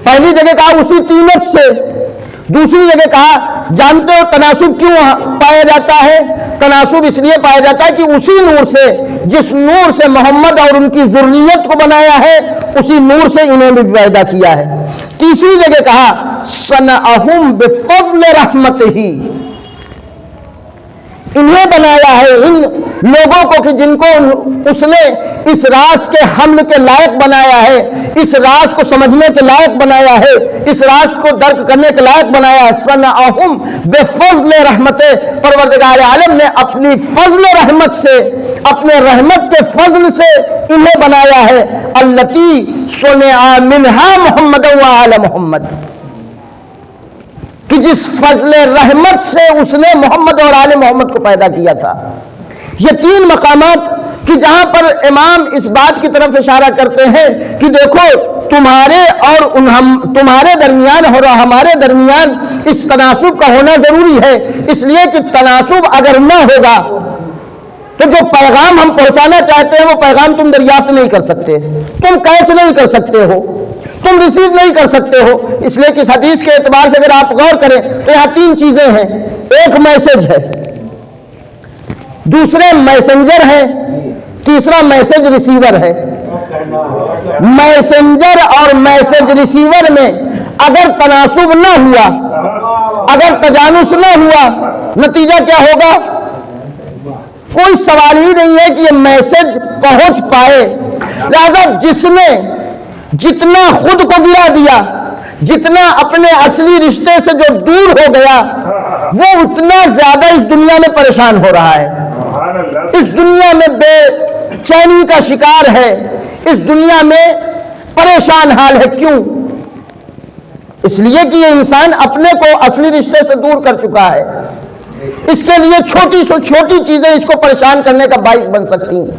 پہلی جگہ کہا اسی طینت سے، دوسری جگہ کہا جانتے ہو تناسب کیوں پایا جاتا ہے؟ تناسب اس لیے پایا جاتا ہے کہ اسی نور سے، جس نور سے محمد اور ان کی ذریت کو بنایا ہے، اسی نور سے انہیں بھی پیدا کیا ہے۔ تیسری جگہ کہا صنعہم بفضل رحمتہ، انہیں بنایا ہے، ان لوگوں کو کہ جن کو اس نے اس راز کے حمل کے لائق بنایا ہے، اس راز کو سمجھنے کے لائق بنایا ہے، اس راز کو درک کرنے کے لائق بنایا ہے۔ صنعہم بفضل رحمت، پروردگار عالم نے اپنی فضل رحمت سے، اپنے رحمت کے فضل سے انہیں بنایا ہے۔ التی صنع منہا محمد و آل محمد، کہ جس فضل رحمت سے اس نے محمد اور آل محمد کو پیدا کیا تھا۔ یہ تین مقامات کہ جہاں پر امام اس بات کی طرف اشارہ کرتے ہیں کہ دیکھو تمہارے اور تمہارے درمیان اور ہمارے درمیان اس تناسب کا ہونا ضروری ہے، اس لیے کہ تناسب اگر نہ ہوگا تو جو پیغام ہم پہنچانا چاہتے ہیں وہ پیغام تم دریافت نہیں کر سکتے، تم کیچ نہیں کر سکتے ہو، تم ریسیو نہیں کر سکتے ہو۔ اس لیے کہ اس حدیث کے اعتبار سے اگر آپ غور کریں تو یہاں تین چیزیں ہیں، ایک میسج ہے، دوسرے میسنجر ہے، تیسرا میسج ریسیور ہے۔ میسنجر اور میسج ریسیور میں اگر تناسب نہ ہوا، اگر تجانس نہ ہوا، نتیجہ کیا ہوگا؟ کوئی سوال ہی نہیں ہے کہ یہ میسج پہنچ پائے۔ لہذا جس نے جتنا خود کو گرا دیا، جتنا اپنے اصلی رشتے سے جو دور ہو گیا، وہ اتنا زیادہ اس دنیا میں پریشان ہو رہا ہے، اس دنیا میں بے چینی کا شکار ہے، اس دنیا میں پریشان حال ہے۔ کیوں؟ اس لیے کہ یہ انسان اپنے کو اصلی رشتے سے دور کر چکا ہے۔ اس کے لیے چھوٹی سے چھوٹی چیزیں اس کو پریشان کرنے کا باعث بن سکتی ہیں۔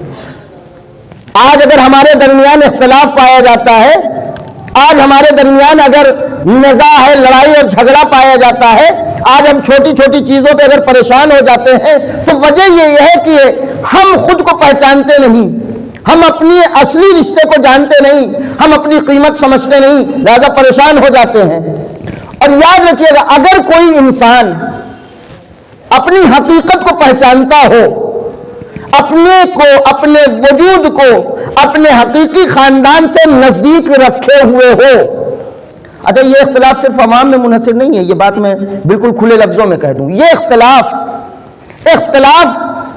آج اگر ہمارے درمیان اختلاف پایا جاتا ہے، آج ہمارے درمیان اگر نزاع ہے، لڑائی اور جھگڑا پایا جاتا ہے، آج ہم چھوٹی چھوٹی چیزوں پہ اگر پریشان ہو جاتے ہیں تو وجہ یہ ہے کہ ہم خود کو پہچانتے نہیں، ہم اپنی اصلی رشتے کو جانتے نہیں، ہم اپنی قیمت سمجھتے نہیں، لہذا پریشان ہو جاتے ہیں۔ اور یاد رکھیے گا، اگر کوئی انسان اپنی حقیقت کو پہچانتا ہو، اپنے کو، اپنے وجود کو اپنے حقیقی خاندان سے نزدیک رکھے ہوئے ہو۔ اچھا، یہ اختلاف صرف عوام میں منحصر نہیں ہے، یہ بات میں بالکل کھلے لفظوں میں کہہ دوں، یہ اختلاف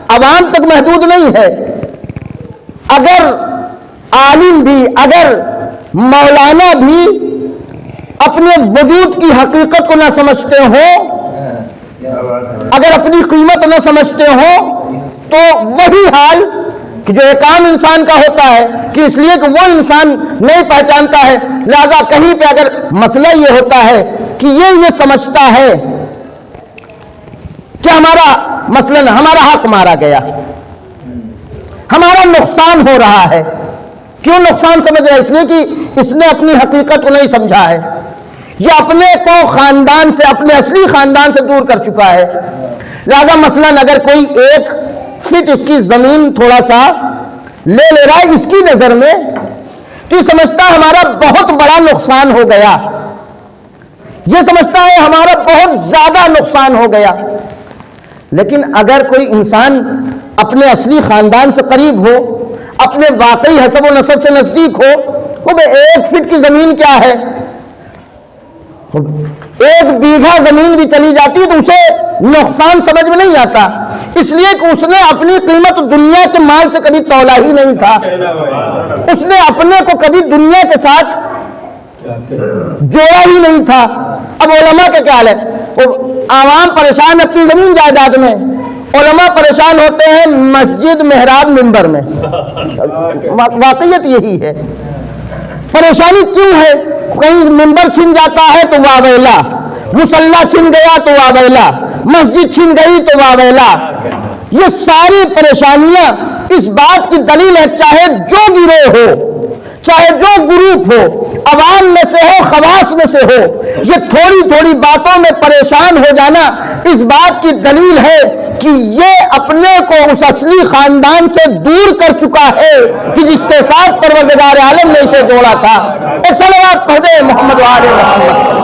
عوام تک محدود نہیں ہے۔ اگر عالم بھی، اگر مولانا بھی اپنے وجود کی حقیقت کو نہ سمجھتے ہوں، اگر اپنی قیمت نہ سمجھتے ہوں، تو وہی حال کہ جو ایک عام انسان کا ہوتا ہے کہ اس لیے کہ وہ انسان نہیں پہچانتا ہے، لہذا کہیں پہ اگر مسئلہ یہ ہوتا ہے کہ یہ سمجھتا ہے کہ ہمارا حق مارا گیا، ہمارا نقصان ہو رہا ہے۔ کیوں نقصان سمجھ رہا ہے؟ اس لیے کہ اس نے اپنی حقیقت کو نہیں سمجھا ہے، یہ اپنے کو خاندان سے، اپنے اصلی خاندان سے دور کر چکا ہے۔ لہذا مثلاً اگر کوئی ایک فٹ اس کی زمین تھوڑا سا لے رہا ہے اس کی نظر میں، تو یہ سمجھتا ہے ہمارا بہت بڑا نقصان ہو گیا، یہ سمجھتا ہے ہمارا بہت زیادہ نقصان ہو گیا۔ لیکن اگر کوئی انسان اپنے اصلی خاندان سے قریب ہو، اپنے واقعی حسب و نسب سے نزدیک ہو، تو ایک فٹ کی زمین کیا ہے؟ ایک بیگھا زمین بھی چلی جاتی تو اسے نقصان سمجھ میں نہیں آتا، اس لیے کہ اس نے اپنی قیمت دنیا کے مال سے کبھی تولا ہی نہیں تھا، اس نے اپنے کو کبھی دنیا کے ساتھ جوڑا ہی نہیں تھا۔ اب علماء کا کیا حال ہے؟ عوام پریشان اپنی زمین جائیداد میں، علماء پریشان ہوتے ہیں مسجد، محراب، منبر میں۔ واقعیت یہی ہے۔ پریشانی کیوں ہے؟ کہیں منبر چھن جاتا ہے تو واہ ویلا، مصلی چھن گیا تو واہ ویلا، مسجد چھن گئی تو واہ ویلا۔ یہ ساری پریشانیاں اس بات کی دلیل ہے، چاہے جو گروہ ہو، چاہے جو گروپ ہو، عوام میں سے ہو، خواص میں سے ہو، یہ تھوڑی تھوڑی باتوں میں پریشان ہو جانا اس بات کی دلیل ہے کہ یہ اپنے کو اس اصلی خاندان سے دور کر چکا ہے کہ جس کے ساتھ پروردگار عالم نے اسے جوڑا تھا. ایک صلوات پڑھ دے محمد و آل محمد.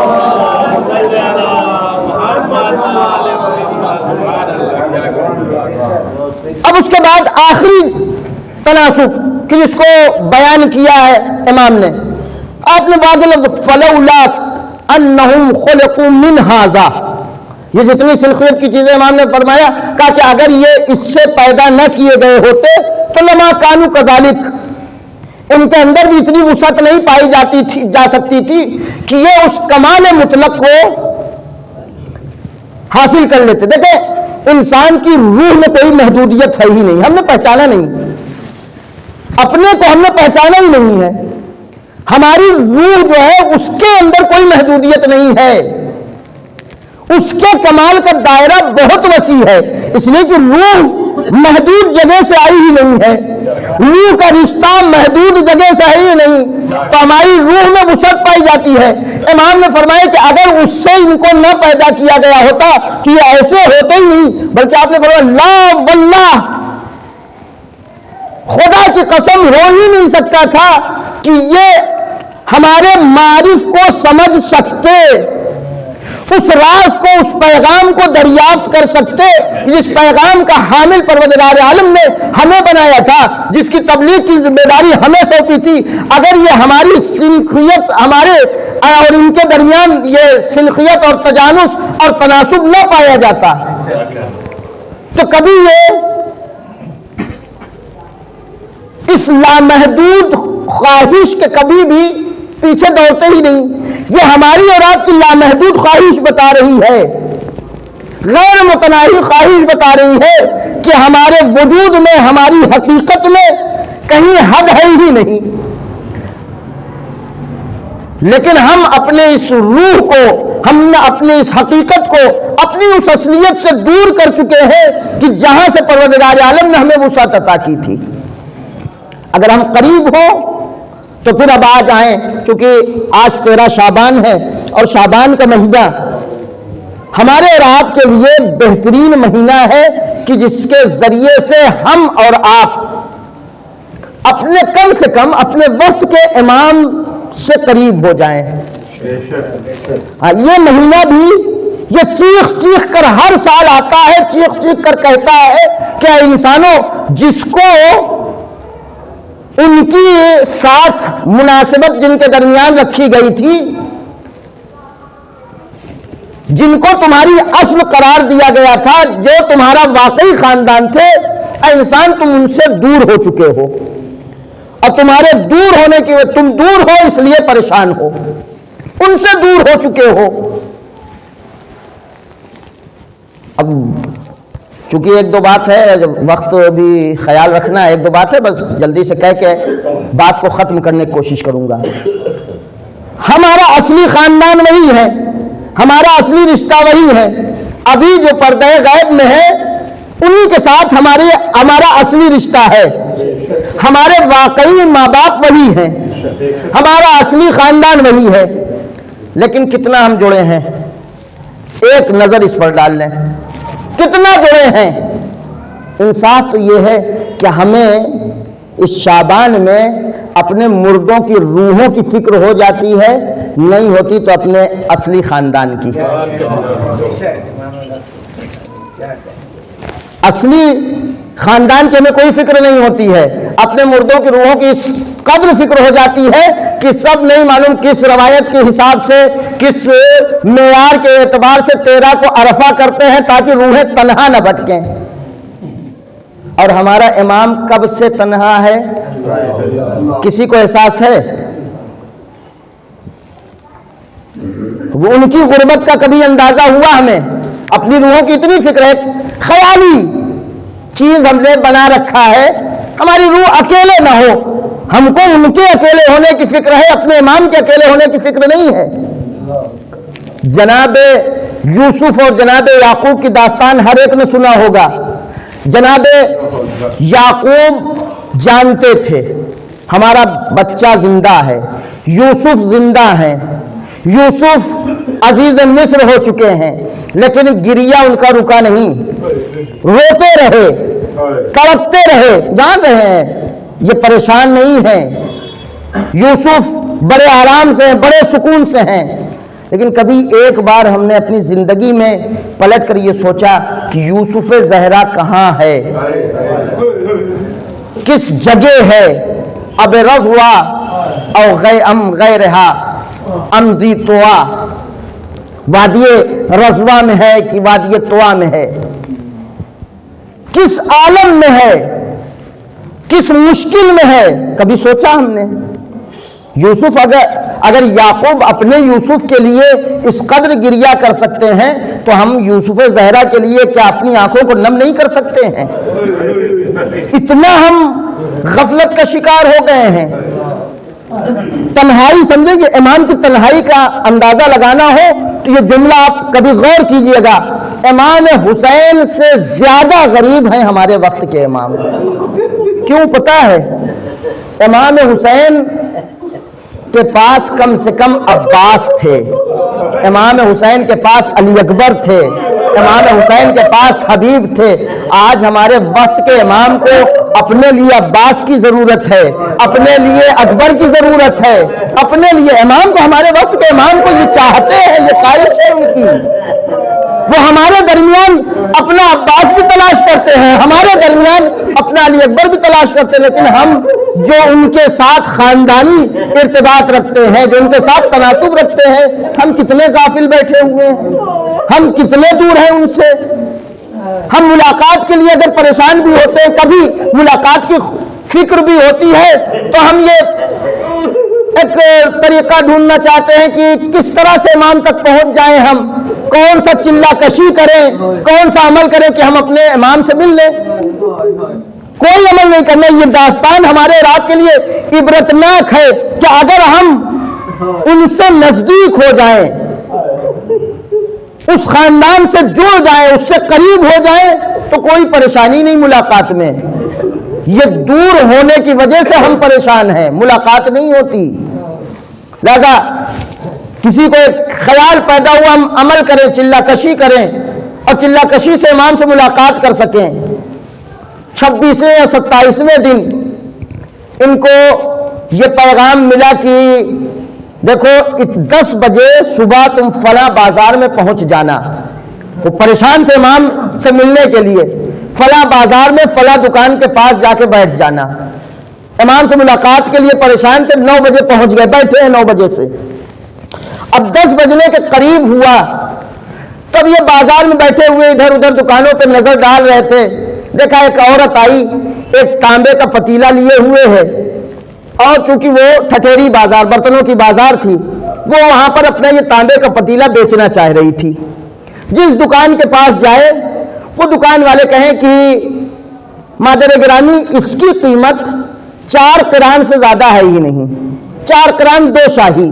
اب اس کے بعد آخری تناسب کہ جس کو بیان کیا ہے امام نے، آپ نے بعض لفظ فلولا انہم خلقوا من ھذا، یہ جتنی سلخیت کی چیزیں امام نے فرمایا، کہا کہ اگر یہ اس سے پیدا نہ کیے گئے ہوتے تو لما کانوا کذالک، ان کے اندر بھی اتنی وسعت نہیں پائی جا سکتی تھی کہ یہ اس کمال مطلق کو حاصل کر لیتے. دیکھیں انسان کی روح میں کوئی محدودیت ہے ہی نہیں، ہم نے پہچانا نہیں، اپنے کو ہم نے پہچانا ہی نہیں ہے. ہماری روح جو ہے اس کے اندر کوئی محدودیت نہیں ہے، اس کے کمال کا دائرہ بہت وسیع ہے، اس لیے کہ روح محدود جگہ سے آئی ہی نہیں ہے، روح کا رشتہ محدود جگہ سے ہے ہی نہیں، تو ہماری روح میں وسعت پائی جاتی ہے. امام نے فرمایا کہ اگر اس سے ان کو نہ پیدا کیا گیا ہوتا تو یہ ایسے ہوتے ہی نہیں، بلکہ آپ نے فرمایا لا واللہ، خدا کی قسم ہو ہی نہیں سکتا تھا کہ یہ ہمارے معارف کو سمجھ سکتے، اس راز کو، اس پیغام کو دریافت کر سکتے جس پیغام کا حامل پروردگار عالم نے ہمیں بنایا تھا، جس کی تبلیغ کی ذمہ داری ہمیں سونپی تھی. اگر یہ ہماری سلخیت، ہمارے اور ان کے درمیان یہ سلخیت اور تجانس اور تناسب نہ پایا جاتا تو کبھی یہ اس لامحدود خواہش کے کبھی بھی پیچھے دوڑتے ہی نہیں. یہ ہماری اور آپ کی لامحدود خواہش بتا رہی ہے، غیر متناہی خواہش بتا رہی ہے کہ ہمارے وجود میں، ہماری حقیقت میں کہیں حد ہے ہی نہیں. لیکن ہم اپنے اس روح کو، ہم نے اپنے اس حقیقت کو، اپنی اس اصلیت سے دور کر چکے ہیں کہ جہاں سے پروردگار عالم نے ہمیں وسعت عطا کی تھی. اگر ہم قریب ہوں تو پھر اب آج آئیں، چونکہ آج 13 شعبان ہے اور شعبان کا مہینہ ہمارے اور آپ کے لیے بہترین مہینہ ہے کہ جس کے ذریعے سے ہم اور آپ اپنے کم سے کم اپنے وقت کے امام سے قریب ہو جائیں. یہ مہینہ بھی یہ چیخ چیخ کر ہر سال آتا ہے، چیخ چیخ کر کہتا ہے کہ اے انسانوں، جس کو ان کی ساتھ مناسبت جن کے درمیان رکھی گئی تھی، جن کو تمہاری اصل قرار دیا گیا تھا، جو تمہارا واقعی خاندان تھے، اے انسان تم ان سے دور ہو چکے ہو، اور تمہارے دور ہونے کی وجہ، تم دور ہو اس لیے پریشان ہو، ان سے دور ہو چکے ہو. اب چونکہ ایک دو بات ہے، وقت بھی خیال رکھنا ہے، ایک دو بات ہے، بس جلدی سے کہہ کے بات کو ختم کرنے کی کوشش کروں گا. ہمارا اصلی خاندان وہی ہے، ہمارا اصلی رشتہ وہی ہے. ابھی جو پردہ غیب میں ہے انہی کے ساتھ ہمارا اصلی رشتہ ہے. ہمارے واقعی ماں باپ وہی ہیں، ہمارا اصلی خاندان وہی ہے. لیکن کتنا ہم جڑے ہیں، ایک نظر اس پر ڈال لیں، کتنا جڑے ہیں. انصاف تو یہ ہے کہ ہمیں اس شعبان میں اپنے مردوں کی روحوں کی فکر ہو جاتی ہے، نہیں ہوتی تو اپنے اصلی خاندان کی. اصلی خاندان کی ہمیں کوئی فکر نہیں ہوتی ہے، اپنے مردوں کی روحوں کی اس قدر فکر ہو جاتی ہے کہ سب نہیں معلوم کس روایت کے حساب سے، کس معیار کے اعتبار سے 13 کو عرفہ کرتے ہیں تاکہ روحیں تنہا نہ بھٹکیں. اور ہمارا امام کب سے تنہا ہے، کسی کو احساس ہے؟ وہ ان کی غربت کا کبھی اندازہ ہوا ہمیں؟ اپنی روحوں کی اتنی فکر ہے، خیالی چیز ہم نے بنا رکھا ہے، ہماری روح اکیلے نہ ہو. ہم کو ان کے اکیلے ہونے کی فکر ہے، اپنے امام کے اکیلے ہونے کی فکر نہیں ہے. جناب یوسف اور جناب یعقوب کی داستان ہر ایک نے سنا ہوگا. جناب یعقوب جانتے تھے ہمارا بچہ زندہ ہے، یوسف زندہ ہے. یوسف عزیز مصر ہو چکے ہیں، لیکن گریا ان کا رکا نہیں، روتے رہے، تڑپتے رہے، جان رہے ہیں یہ پریشان نہیں ہیں، یوسف بڑے آرام سے ہیں، بڑے سکون سے ہیں، لیکن کبھی ایک بار ہم نے اپنی زندگی میں پلٹ کر یہ سوچا کہ یوسف زہرا کہاں ہے، کس جگہ ہے؟ اب رضوا او غیرہا ام ذی طوا، وادی رضوا میں ہے کہ وادی طوا میں ہے، کس عالم میں ہے، کس مشکل میں ہے؟ کبھی سوچا ہم نے؟ یوسف اگر یعقوب اپنے یوسف کے لیے اس قدر گریا کر سکتے ہیں تو ہم یوسف زہرا کے لیے کیا اپنی آنکھوں کو نم نہیں کر سکتے ہیں؟ اتنا ہم غفلت کا شکار ہو گئے ہیں۔ تنہائی سمجھے کہ امام کی تنہائی کا اندازہ لگانا ہو تو یہ جملہ آپ کبھی غور کیجئے گا، امام حسین سے زیادہ غریب ہیں ہمارے وقت کے امام۔ کیوں پتہ ہے؟ امام حسین کے پاس کم سے کم عباس تھے، امام حسین کے پاس علی اکبر تھے، امام حسین کے پاس حبیب تھے۔ آج ہمارے وقت کے امام کو اپنے لیے عباس کی ضرورت ہے، اپنے لیے اکبر کی ضرورت ہے، اپنے لیے امام کو، ہمارے وقت کے امام کو یہ چاہتے ہیں، یہ خواہش ہے ان کی، وہ ہمارے درمیان اپنا عباس بھی تلاش کرتے ہیں، ہمارے درمیان اپنا علی اکبر بھی تلاش کرتے ہیں، لیکن ہم جو ان کے ساتھ خاندانی ارتباط رکھتے ہیں، جو ان کے ساتھ تناسب رکھتے ہیں، ہم کتنے غافل بیٹھے ہوئے ہیں، ہم کتنے دور ہیں ان سے۔ ہم ملاقات کے لیے اگر پریشان بھی ہوتے ہیں، کبھی ملاقات کی فکر بھی ہوتی ہے، تو ہم یہ ایک طریقہ ڈھونڈنا چاہتے ہیں کہ کس طرح سے امام تک پہنچ جائیں، ہم کون سا چلہ کشی کریں، کون سا عمل کریں کہ ہم اپنے امام سے مل لیں۔ کوئی عمل نہیں کرنا۔ یہ داستان ہمارے رات کے لیے عبرتناک ہے کہ اگر ہم ان سے نزدیک ہو جائیں، اس خاندان سے جڑ جائیں، اس سے قریب ہو جائیں، تو کوئی پریشانی نہیں ملاقات میں۔ یہ دور ہونے کی وجہ سے ہم پریشان ہیں، ملاقات نہیں ہوتی۔ لہذا کسی کو ایک خیال پیدا ہوا ہم عمل کریں، چلہ کشی کریں اور چلہ کشی سے امام سے ملاقات کر سکیں۔ 26ویں یا 27ویں دن ان کو یہ پیغام ملا کہ دیکھو 10 بجے صبح تم فلاں بازار میں پہنچ جانا۔ وہ پریشان تھے امام سے ملنے کے لیے، فلاں بازار میں فلاں دکان کے پاس جا کے بیٹھ جانا۔ امام سے ملاقات کے لیے پریشان تھے، 9 بجے پہنچ گئے، بیٹھے ہیں 9 بجے سے۔ اب 10 بجنے کے قریب ہوا، تب یہ بازار میں بیٹھے ہوئے ادھر ادھر دکانوں پہ نظر ڈال رہے تھے، دیکھا ایک عورت آئی، ایک تانبے کا پتیلا لیے ہوئے ہے، اور چونکہ وہ ٹھٹیری بازار، برتنوں کی بازار تھی، وہ وہاں پر اپنا یہ تانبے کا پتیلا بیچنا چاہ رہی تھی۔ جس دکان کے پاس جائے وہ دکان والے کہیں کہ مادر گرامی اس کی قیمت 4 قران سے زیادہ ہے ہی نہیں، 4 قران 2 شاہی،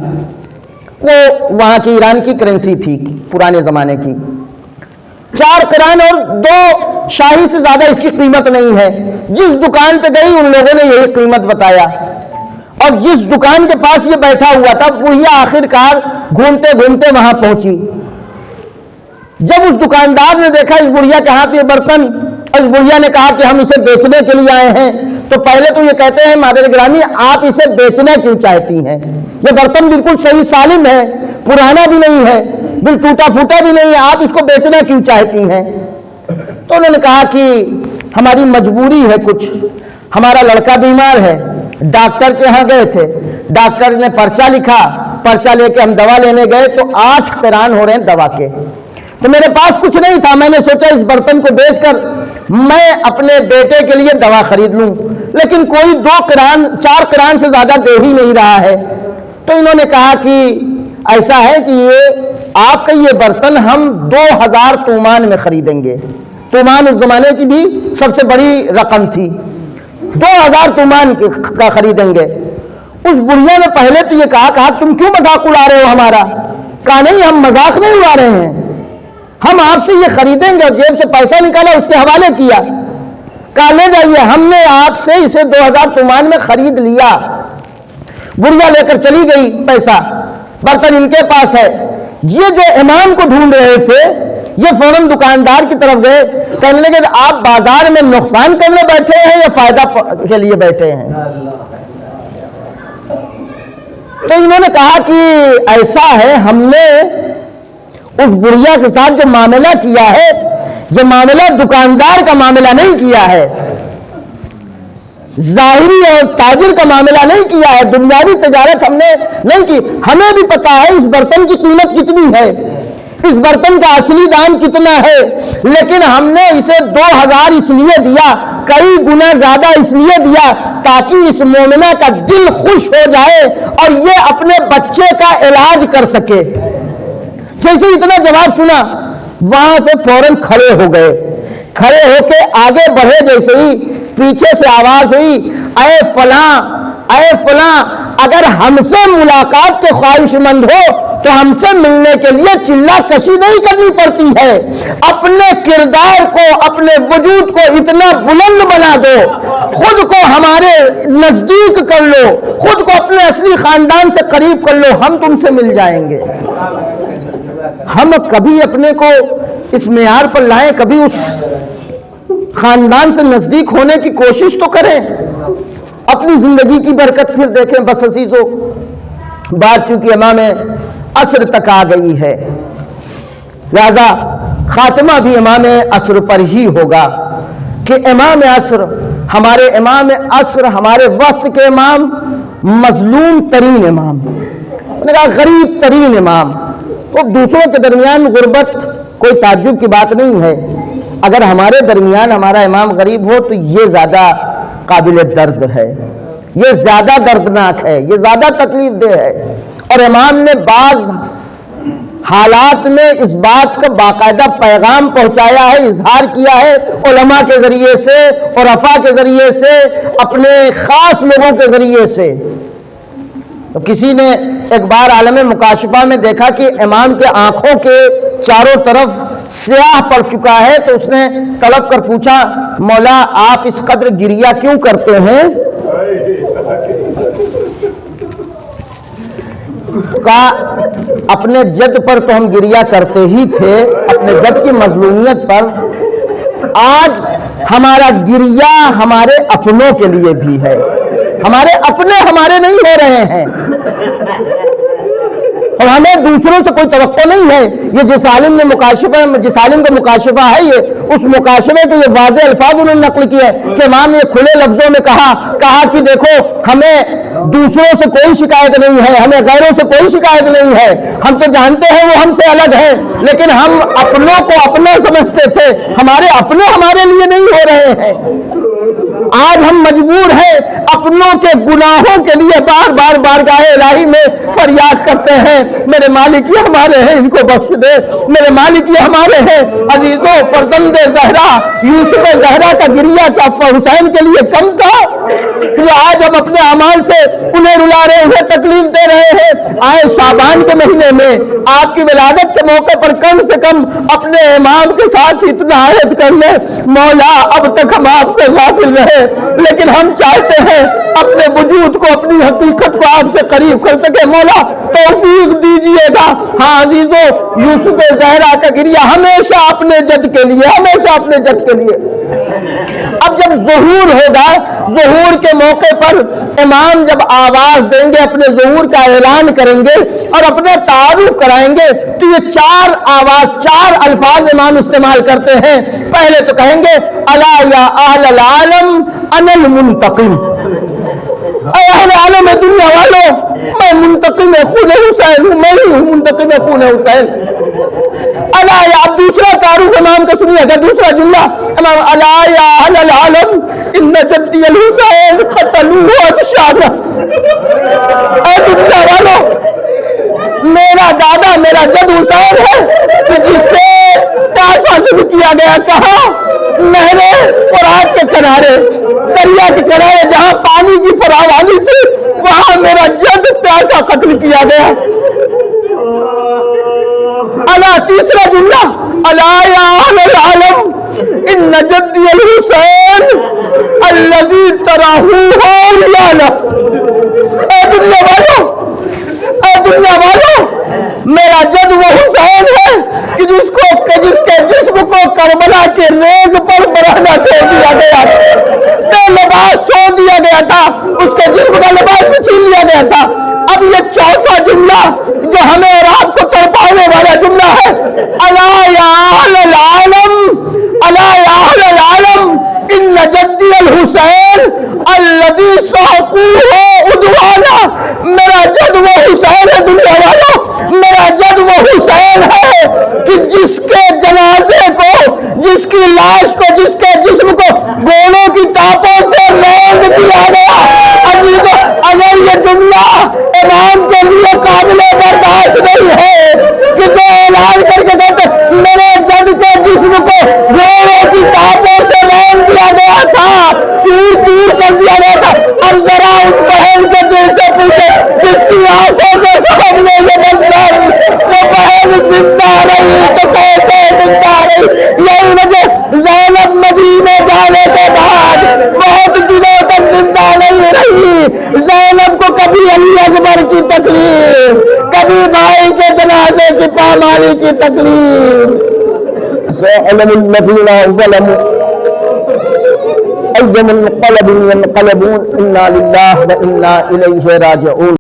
وہ وہاں کی ایران کی کرنسی تھی پرانے زمانے کی، 4 قران اور 2 شاہی سے زیادہ اس کی قیمت نہیں ہے۔ جس دکان پہ گئی ان لوگوں نے یہی قیمت بتایا، اور جس دکان کے پاس یہ بیٹھا ہوا تھا وہی آخر کار گھومتے گھومتے وہاں پہنچی۔ جب اس دکاندار نے دیکھا اس بڑھیا کے ہاتھ یہ برتن، اس بڑھیا نے کہا کہ ہم اسے بیچنے کے لیے آئے ہیں، تو پہلے تو یہ کہتے ہیں مادر گرامی آپ اسے بیچنا کیوں چاہتی ہیں؟ یہ برتن بالکل صحیح سالم ہے، پرانا بھی نہیں ہے، بالکل ٹوٹا پھوٹا بھی نہیں ہے، آپ اس کو بیچنا کیوں چاہتی ہیں؟ تو انہوں نے کہا کہ ہماری مجبوری ہے، کچھ ہمارا لڑکا بیمار ہے، ڈاکٹر کے ہاں گئے تھے، ڈاکٹر نے پرچہ لکھا، پرچہ لے کے ہم دوا لینے گئے تو 8 قران ہو رہے ہیں دوا کے، تو میرے پاس کچھ نہیں تھا، میں نے سوچا اس برتن کو بیچ کر میں اپنے بیٹے کے لیے دوا خرید لوں، لیکن کوئی 2 قران 4 قران سے زیادہ دے ہی نہیں رہا ہے۔ تو انہوں نے کہا کہ ایسا ہے کہ یہ آپ کا یہ برتن ہم 2000 تومان میں خریدیں گے۔ تومان اس زمانے کی بھی سب سے بڑی رقم تھی، 2000 تومان کا خریدیں گے۔ اس بڑھیا نے پہلے تو یہ کہا تم کیوں مذاق اڑا رہے ہو ہمارا؟ کہا نہیں ہم مذاق نہیں اڑا رہے ہیں، ہم آپ سے یہ خریدیں گے، اور جیب سے پیسہ نکالا اس کے حوالے کیا، کہا لے جائیے، ہم نے آپ سے اسے 2000 تومان میں خرید لیا۔ بڑھیا لے کر چلی گئی پیسہ، برتن ان کے پاس ہے، یہ جو امام کو ڈھونڈ رہے تھے یہ فوراً دکاندار کی طرف گئے، کہنے لگے کہ آپ بازار میں نقصان کرنے بیٹھے ہیں یا فائدہ کے لیے بیٹھے ہیں؟ تو انہوں نے کہا کہ ایسا ہے، ہم نے اس بڑھیا کے ساتھ جو معاملہ کیا ہے یہ معاملہ دکاندار کا معاملہ نہیں کیا ہے، ظاہری اور تاجر کا معاملہ نہیں کیا ہے، دنیاوی تجارت ہم نے نہیں کی۔ ہمیں بھی پتا ہے اس برتن کی قیمت کتنی ہے، اس برتن کا اصلی دام کتنا ہے، لیکن ہم نے اسے 2000 اس لیے دیا، کئی گنا زیادہ اس لیے دیا تاکہ اس مومنہ کا دل خوش ہو جائے اور یہ اپنے بچے کا علاج کر سکے۔ جیسے اتنا جواب سنا وہاں سے فوراً کھڑے ہو گئے، کھڑے ہو کے آگے بڑھے، جیسے ہی پیچھے سے آواز ہوئی، اے فلاں اے فلاں، اگر ہم سے ملاقات کے خواہش مند ہو تو ہم سے ملنے کے لیے چلا کشی نہیں کرنی پڑتی ہے، اپنے کردار کو اپنے وجود کو اتنا بلند بنا دو، خود کو ہمارے نزدیک کر لو، خود کو اپنے اصلی خاندان سے قریب کر لو، ہم تم سے مل جائیں گے۔ ہم کبھی اپنے کو اس معیار پر لائیں، کبھی اس خاندان سے نزدیک ہونے کی کوشش تو کریں، اپنی زندگی کی برکت پھر دیکھیں۔ بس عزیزو، بات چونکہ امام عصر تک آ گئی ہے، لہذا خاتمہ بھی امام عصر پر ہی ہوگا کہ امام عصر، ہمارے امام عصر، ہمارے وقت کے امام، مظلوم ترین امام، انہوں نے کہا غریب ترین امام۔ تو دوسروں کے درمیان غربت کوئی تعجب کی بات نہیں ہے، اگر ہمارے درمیان ہمارا امام غریب ہو تو یہ زیادہ قابل درد ہے، یہ زیادہ دردناک ہے، یہ زیادہ تکلیف دہ ہے۔ اور امام نے بعض حالات میں اس بات کا باقاعدہ پیغام پہنچایا ہے، اظہار کیا ہے علماء کے ذریعے سے اور عفا کے ذریعے سے، اپنے خاص لوگوں کے ذریعے سے۔ تو کسی نے ایک بار عالم مکاشفہ میں دیکھا کہ امام کے آنکھوں کے چاروں طرف سیاہ پڑ چکا ہے، تو اس نے طلب کر پوچھا، مولا آپ اس قدر گریہ کیوں کرتے ہیں؟ کہا اپنے جد پر تو ہم گریہ کرتے ہی تھے، اپنے جد کی مظلومیت پر، آج ہمارا گریہ ہمارے اپنوں کے لیے بھی ہے، ہمارے اپنے ہمارے نہیں ہو رہے ہیں، اور ہمیں دوسروں سے کوئی توقع نہیں ہے۔ یہ جس عالم نے مکاشفہ، جس عالم کا مکاشفہ ہے، یہ اس مکاشفے کے یہ واضح الفاظ انہوں نے نقل کیے کہ امام نے کھلے لفظوں میں کہا کہ دیکھو ہمیں دوسروں سے کوئی شکایت نہیں ہے، ہمیں غیروں سے کوئی شکایت نہیں ہے، ہم تو جانتے ہیں وہ ہم سے الگ ہیں، لیکن ہم اپنوں کو اپنا سمجھتے تھے، ہمارے اپنے ہمارے لیے نہیں ہو رہے ہیں۔ آج ہم مجبور ہیں اپنوں کے گناہوں کے لیے بار بار بارگاہ الہی میں فریاد کرتے ہیں، میرے مالک یہ ہمارے ہیں، ان کو بخش دے، میرے مالک یہ ہمارے ہیں۔ عزیزوں، فرزند زہرا یوسف زہرا کا گریہ کیا حسین کے لیے کم تھا؟ یہ آج ہم اپنے اعمال سے انہیں رلا رہے ہیں، تکلیف دے رہے ہیں۔ آئے شعبان کے مہینے میں آپ کی ولادت کے موقع پر کم سے کم اپنے امام کے ساتھ اتنا عہد کر لیں، مولا اب تک ہم آپ سے غافل رہے لیکن ہم چاہتے ہیں اپنے وجود کو، اپنی حقیقت کو آپ سے قریب کر سکے، مولا توفیق دیجئے گا۔ ہاں عزیزو، یوسف زہرا کا گریہ ہمیشہ اپنے جد کے لیے، ہمیشہ اپنے جد کے لیے۔ اب جب ظہور ہوگا، ظہور کے موقع پر امام جب آواز دیں گے، اپنے ظہور کا اعلان کریں گے اور اپنا تعارف کرائیں گے، تو یہ چار الفاظ امام استعمال کرتے ہیں۔ پہلے تو کہیں گے الا یا اہل العالم انا المنتقم، اے اہل عالم دنیا والوں، میں منتقم خون حسین ہوں، میں ہی ہوں منتقم خون حسین۔ الا یا، اب دوسرا تعارف امام کا سنیے گا، دوسرا جملہ امام، الا یا اہل العالم ان جدی الحسین قتلوه ابشارا، اے دنیا والوں، میرا دادا، میرا جد حسین ہے کہ جس سے پیاسا ذبح کیا گیا، کہاں؟ نہر فرات کے کنارے، دریا کے کنارے، جہاں پانی کی فراوانی تھی، وہاں میرا جد پیاسا قتل کیا گیا۔ الا، تیسرا جملہ، الا یا اہل العالم ان جدی الحسین الذی تراہ اولیاء، اے دنیا والوں، اے دنیا والوں، میرا جد وہ حسین ہے کہ جس کے جسم کو کربلا کے ریگ پر برہنہ چھوڑ دیا گیا کہ لباس چھوڑ دیا گیا تھا، اس کے جسم کا لباس بھی چھین لیا گیا تھا۔ اب یہ چوتھا جملہ جو ہمیں اور آپ کو تڑپانے والا جملہ ہے، الا یا اہل العالم، الا یا اہل العالم ان جدی الحسین الذی ساقوہ عدوانا، میرا جد وہ حسین ہے دنیا والوں، میرا جد وہ حسین ہے کہ جس کے جنازے کو، جس کی لاش کو، جس کے جسم کو گھوڑوں کی ٹاپوں سے رونگ دیا گیا۔ اگر یہ جملہ امام کے لیے قابل برداشت نہیں ہے کہ جو اعلان کر کے کہتے میرے جد کے جسم کو گھوڑوں کی ٹاپوں سے رونگ دیا گیا تھا، چور چور کر دیا گیا تھا، اب ذرا اس بہن کے دل سے پوچھے جس کی آنکھوں کے سبب نے یہ منظر، وہ بہن زندہ رہی تو کیسے زندہ رہی؟ یہی وجہ زینب مدینے جانے کے بعد بہت دنوں تک زندہ نہیں رہی۔ زینب کو کبھی علی اکبر کی تکلیف، کبھی بھائی کے جنازے کی پامالی کی تکلیف۔ سيعلم الذين ظلموا أي منقلب ينقلبون إنا لله وإنا إليه راجعون۔